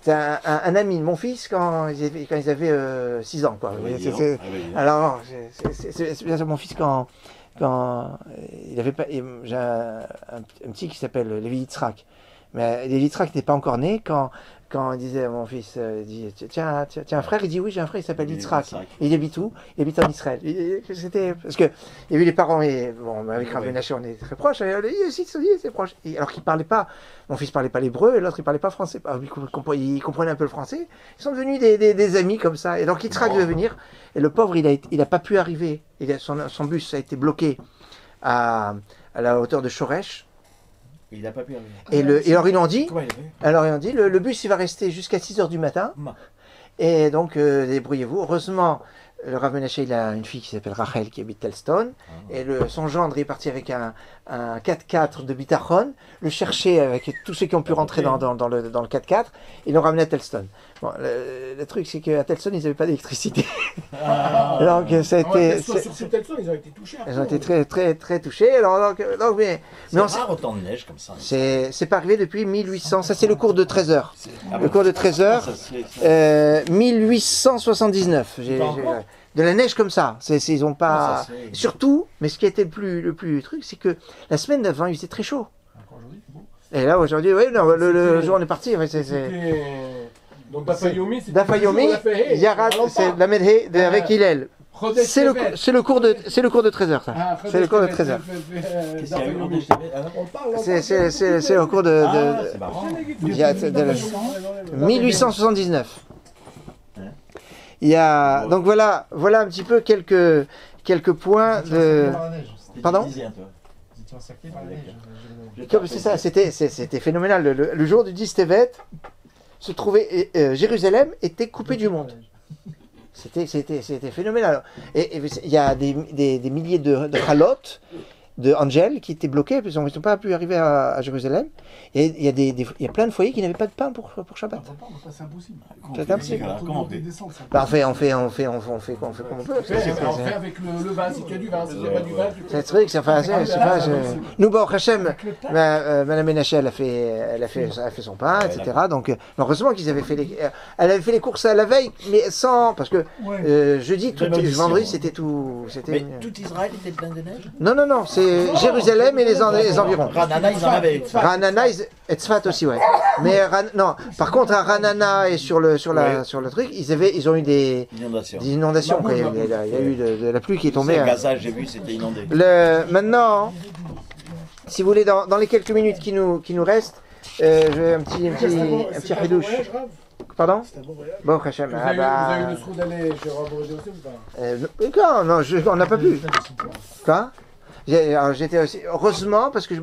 un ami de mon fils quand ils avaient 6 ans, quoi. Alors, c'est bien ça, mon fils quand il avait pas, j'ai un petit qui s'appelle Lévi Yitzhak, mais Lévi Yitzhak n'était pas encore né quand il disait à mon fils, tiens un frère, il dit oui j'ai un frère, il s'appelle Yitzhak. Il habite où? Il habite en Israël. C'était parce que il y avait les parents, et bon avec Rav Menaché on est très proches, c'est proche. Alors qu'il parlait pas, mon fils parlait pas l'hébreu et l'autre il parlait pas français. Il comprenait un peu le français. Ils sont devenus des amis comme ça. Et donc Yitzhak devait venir, et le pauvre il a pas pu arriver. Son bus a été bloqué à la hauteur de Shoresh. Il n'a pas pu arriver. Et alors ils ont dit, le bus il va rester jusqu'à 6h du matin. Et donc débrouillez-vous. Heureusement, le Rav Menaché il a une fille qui s'appelle Rachel qui habite Telston. Et son gendre est parti avec un 4x4 de Bitachon, le chercher avec tous ceux qui ont pu rentrer dans le 4x4, et l'ont ramené à Telston. Bon, le truc c'est qu'à Telston ils n'avaient pas d'électricité. Donc ça a été. Sur Telston ils ont été touchés. Ils ont été très très très touchés. Mais c'est rare autant de neige comme ça. C'est pas arrivé depuis 1800. Ça c'est le cours de 13 heures. Le cours de 13 heures. 1879. De la neige comme ça. Ils ont pas. Surtout, mais ce qui était le plus truc, c'est que la semaine d'avant, il faisait très chaud. Et là, aujourd'hui, oui, non, le jour on est parti. Donc Dafayomi, c'est Yarad, c'est la Medhe avec Hillel. C'est le cours de 13 heures, ça. C'est le cours de 13 heures. C'est le cours de 1879. Il y a, donc voilà un petit peu quelques points de. Pardon? C'est ça, c'était phénoménal. Le jour du 10 Tevet, se trouvait Jérusalem était coupé du monde. C'était phénoménal. Et il y a des milliers de chalotes, de Angel qui étaient bloqués parce qu'ils n'ont pas pu arriver à Jérusalem. Et il y a plein de foyers qui n'avaient pas de pain pour Shabbat. C'est impossible. C'est impossible. Comment on fait? On fait comme on peut. On fait avec le vin, si tu as du vin, si tu n'as pas du vin, tu peux. C'est truc, nous, bon, Hachem, Madame Menaché, elle a fait son pain, etc. Donc, heureusement qu'ils avaient elle avait fait les courses à la veille, mais sans, parce que jeudi, vendredi, c'était tout. Mais tout Israël était plein de neige? Non, c'est Jérusalem et les environs. Ranana, ils en avaient. Ranana et Tzfat aussi, ouais. Mais non, par contre, à Ranana et sur le truc, ils ont eu des inondations. Quoi. Il y a eu de la pluie qui est tombée. Gaza, j'ai vu, c'était inondé. Maintenant, si vous voulez, dans les quelques minutes qui nous restent, j'ai un petit redouche. Pardon? Bon, Hachem. Vous avez eu le trou d'aller chez Rabboré aussi ou pas? Non, on n'a pas pu. Quoi? J'étais aussi, heureusement, parce que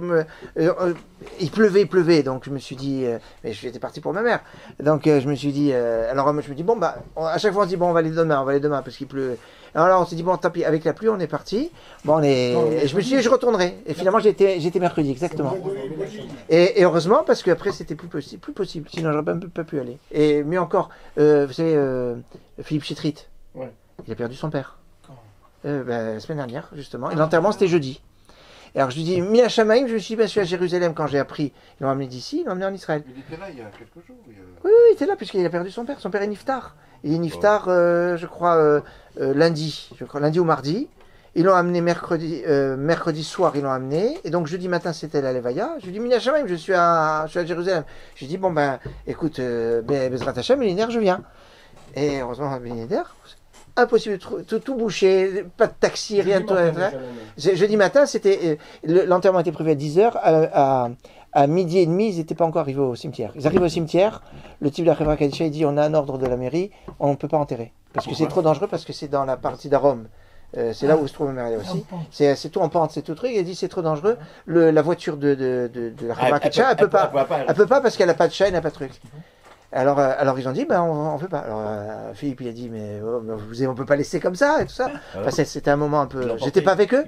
il pleuvait, donc je me suis dit, mais j'étais parti pour ma mère, donc je me suis dit, alors je me dis, bon, bah, à chaque fois on se dit, bon, on va aller demain, parce qu'il pleut. Alors là, on s'est dit, bon, tant pis, avec la pluie, on est parti, bon, et je me suis dit, je retournerai, et finalement, j'étais mercredi, exactement. Et heureusement, parce qu'après, c'était plus possible, sinon j'aurais même pas pu aller. Et mieux encore, vous savez, Philippe Chitrit, il a perdu son père. La semaine dernière, justement. Et l'enterrement, c'était jeudi. Et alors, je lui dis, Mina Shamaim, je me suis dit, je suis à Jérusalem quand j'ai appris. Ils l'ont amené d'ici, ils l'ont amené en Israël. Il était là il y a quelques jours. Oui, il était là, puisqu'il a perdu son père. Son père est Niftar. Il est Niftar, je crois, lundi ou mardi. Ils l'ont amené mercredi soir, ils l'ont amené. Et donc, jeudi matin, c'était la Levaya. Je lui dis, Mina Shamaim, je suis à Jérusalem. Je lui dis, bon, ben, écoute, Bezrat Hashem, Bénéder, je viens. Et heureusement, Bénéder, impossible de tout boucher, pas de taxi, rien de tout. Jeudi matin, l'enterrement était prévu à 10h, à midi et demi, ils n'étaient pas encore arrivés au cimetière. Ils arrivent au cimetière, le type de la Khevra Kadisha, il dit, on a un ordre de la mairie, on ne peut pas enterrer. Parce que c'est trop dangereux, parce que c'est dans la partie d'Arome. C'est là où se trouve Maria aussi. C'est tout en pente, c'est tout truc. Il dit c'est trop dangereux. La voiture de la Khevra Kadisha, elle peut pas parce qu'elle n'a pas de chaîne, elle n'a pas de truc. Alors ils ont dit, ben on ne fait pas. Alors Philippe il a dit, mais on peut pas laisser comme ça et tout ça. Enfin, c'était un moment un peu. J'étais pas avec eux.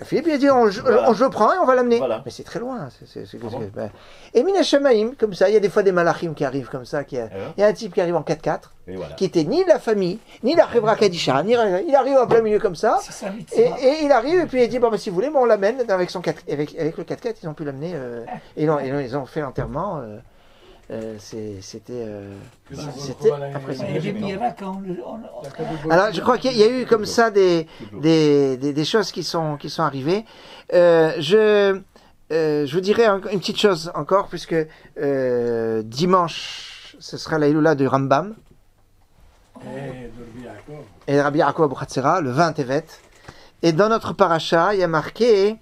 Philippe il a dit, je le prends et on va l'amener. Voilà. Mais c'est très loin. Et Mina Shamaim, comme ça, il y a des fois des malachim qui arrivent comme ça. Il y a un type qui arrive en 4x4, qui était ni de la famille, ni de la Khevra Kadisha, il arrive en plein milieu comme ça. Et il arrive et puis il dit, bon, ben, si vous voulez, on l'amène avec le 4x4, ils ont pu l'amener. Et ils ont fait l'enterrement. C'était impressionnant. Alors je crois qu'il y a eu comme ça des choses qui sont arrivées. Je vous dirais une petite chose encore, puisque dimanche ce sera la Iloula de Rambam et Rabbi Yaakov Abu Hatzera, le 20 Tevet. Et dans notre paracha, il y a marqué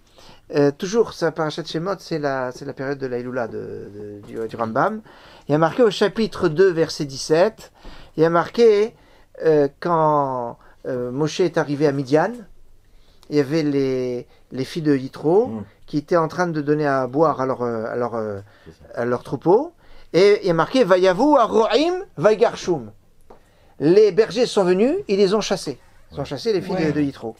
toujours, sa parachat Shemot, c'est la période de la Iloula du Rambam. Il y a marqué au chapitre 2, verset 17, il y a marqué quand Moshe est arrivé à Midian, il y avait les filles de Yitro qui étaient en train de donner à boire à leur troupeau. Et il y a marqué Vayavu Aroim Vaigarshum. Les bergers sont venus, ils les ont chassés. Ils ont chassé les filles de Yitro.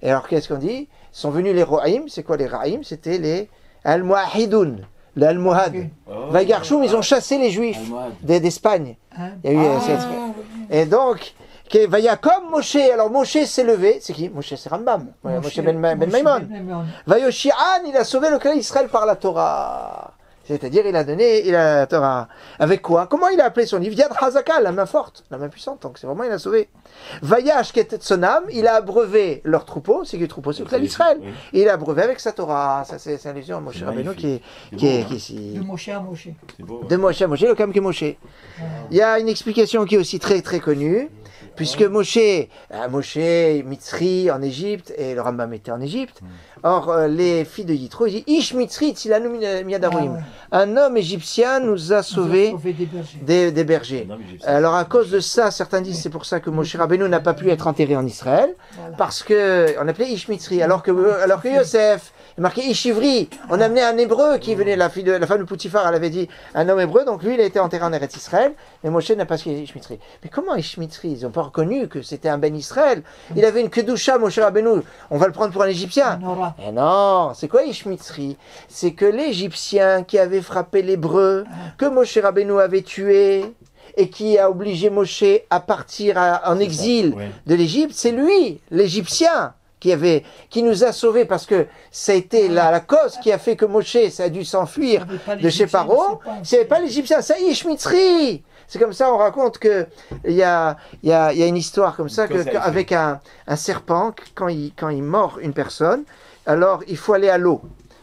Et alors qu'est-ce qu'on dit? Sont venus les Ro'im, c'est quoi les Ra'im? C'était les Al-Mu'ahidun, les Al-Muhad. Vaigarshum, ils ont chassé les Juifs d'Espagne. Il y a eu et donc, Vayakom Moshe, alors Moshe s'est levé, c'est qui? Moshe, c'est Rambam, Moshe ben Maimon. Vayoshi'an, il a sauvé le clan Israël par la Torah. C'est-à-dire, il a donné la Torah. Avec quoi? Comment il a appelé son livre? Yad Hazaka, la main forte, la main puissante. Donc, c'est vraiment, il a sauvé. Vayash Ketet Sonam, il a abreuvé leur troupeau. C'est que troupeau, c'est le clan d'Israël. Et il a abreuvé avec sa Torah. Ça, c'est allusion à Moshe Rabbeinu qui est ici. De Moshe à Moshe. De Moshe à Moshe, le Kam qui est Moshe. Il y a une explication qui est aussi très, très connue. Puisque Moshe, Mitzri en Égypte, et le Rambam était en Égypte. Or, les filles de Yitro, ils disent Ish Mitzri Tzilanu Miadarim. Un homme égyptien nous a sauvés des bergers. Alors, à cause de ça, certains disent c'est pour ça que Moshe Rabbeinu n'a pas pu être enterré en Israël, parce qu'on appelait Ish Mitzri, alors que Yosef, il marqué Ishivri, on amenait un hébreu qui venait, la femme de Poutifar, elle avait dit un homme hébreu, donc lui il a été enterré en Eretz Israël, mais Moshe n'a pas su Ish Mitzri. Mais comment Ish Mitzri? Ils n'ont pas reconnu que c'était un Ben Israël. Il avait une Kedusha, Moshe Rabbeinu, on va le prendre pour un Égyptien. Eh non, c'est quoi Ish Mitzri? C'est que l'Égyptien qui avait frappé l'hébreu, que Moshe Rabbeinu avait tué, et qui a obligé Moshe à partir en exil de l'Égypte, c'est lui, l'Égyptien, qui nous a sauvés, parce que ça a été la cause qui a fait que Moshe ça a dû s'enfuir de chez Paro. C'est pas l'Égyptien, c'est Ish Mitzri. C'est comme ça, on raconte que il y a une histoire comme ça, avec un serpent, quand il mord une personne, alors il faut aller à l'eau.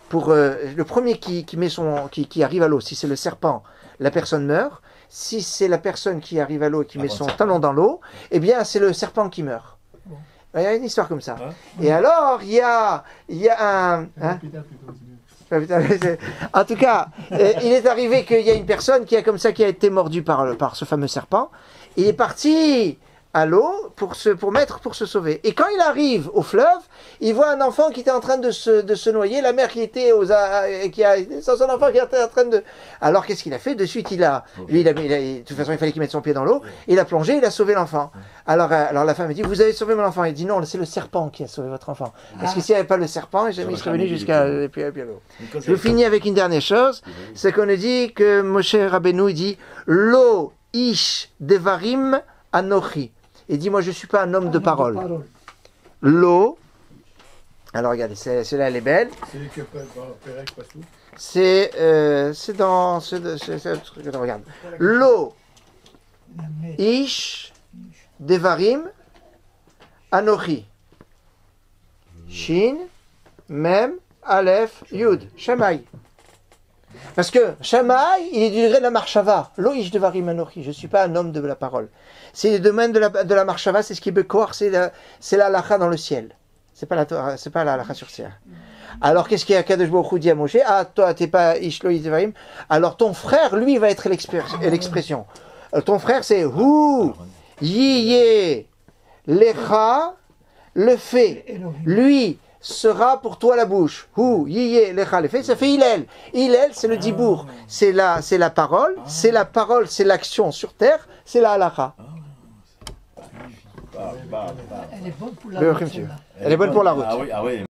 Pour le premier qui arrive à l'eau, si c'est le serpent, la personne meurt. Si c'est la personne qui arrive à l'eau et qui met son talon dans l'eau, eh bien c'est le serpent qui meurt. Bon. Il y a une histoire comme ça. Et alors il y a un... Hein? En tout cas, il est arrivé qu'il y a une personne qui a été mordue par ce fameux serpent. Il est parti à l'eau pour se sauver. Et quand il arrive au fleuve, il voit un enfant qui était en train de se noyer, la mère son enfant qui était en train de... Alors qu'est-ce qu'il a fait? De suite, de toute façon, il fallait qu'il mette son pied dans l'eau. Il a plongé, il a sauvé l'enfant. Alors la femme dit, vous avez sauvé mon enfant. Il dit, non, c'est le serpent qui a sauvé votre enfant. Parce que s'il n'y avait pas le serpent, jamais il serait venu jusqu'à l'eau. Je finis avec une dernière chose, c'est qu'on a dit que Moshe Rabbeinu, il dit, Lo ish devarim anochi. Il dit, moi je ne suis pas un homme de parole. L'eau, alors regardez, celle-là elle est belle. C'est dans regarde. L'eau, ish, devarim, anochi. Shin, mem, aleph, yud, shamay. Parce que Shammai, il est du degré de la marshava. Lo ish devarim anochi. Je ne suis pas un homme de la parole. C'est le domaine de la marshava, c'est ce qui est bekor, c'est la halakha dans le ciel. C'est pas la halakha sur terre. Alors qu'est-ce qu'il y a Kadosh Baruch Hu dit à Moshe? Ah, toi, t'es pas ish lo ish devarim. Alors ton frère, lui, va être l'expression. Ton frère, c'est hu, yiye, lecha, le fait. Lui sera pour toi la bouche. Hu, yiye, lecha, le fait, ça fait Hillel. Hillel, c'est le dibour. C'est la parole, c'est l'action sur terre, c'est la halakha. Elle est bonne pour la route. Elle est bonne pour la route. Ah oui.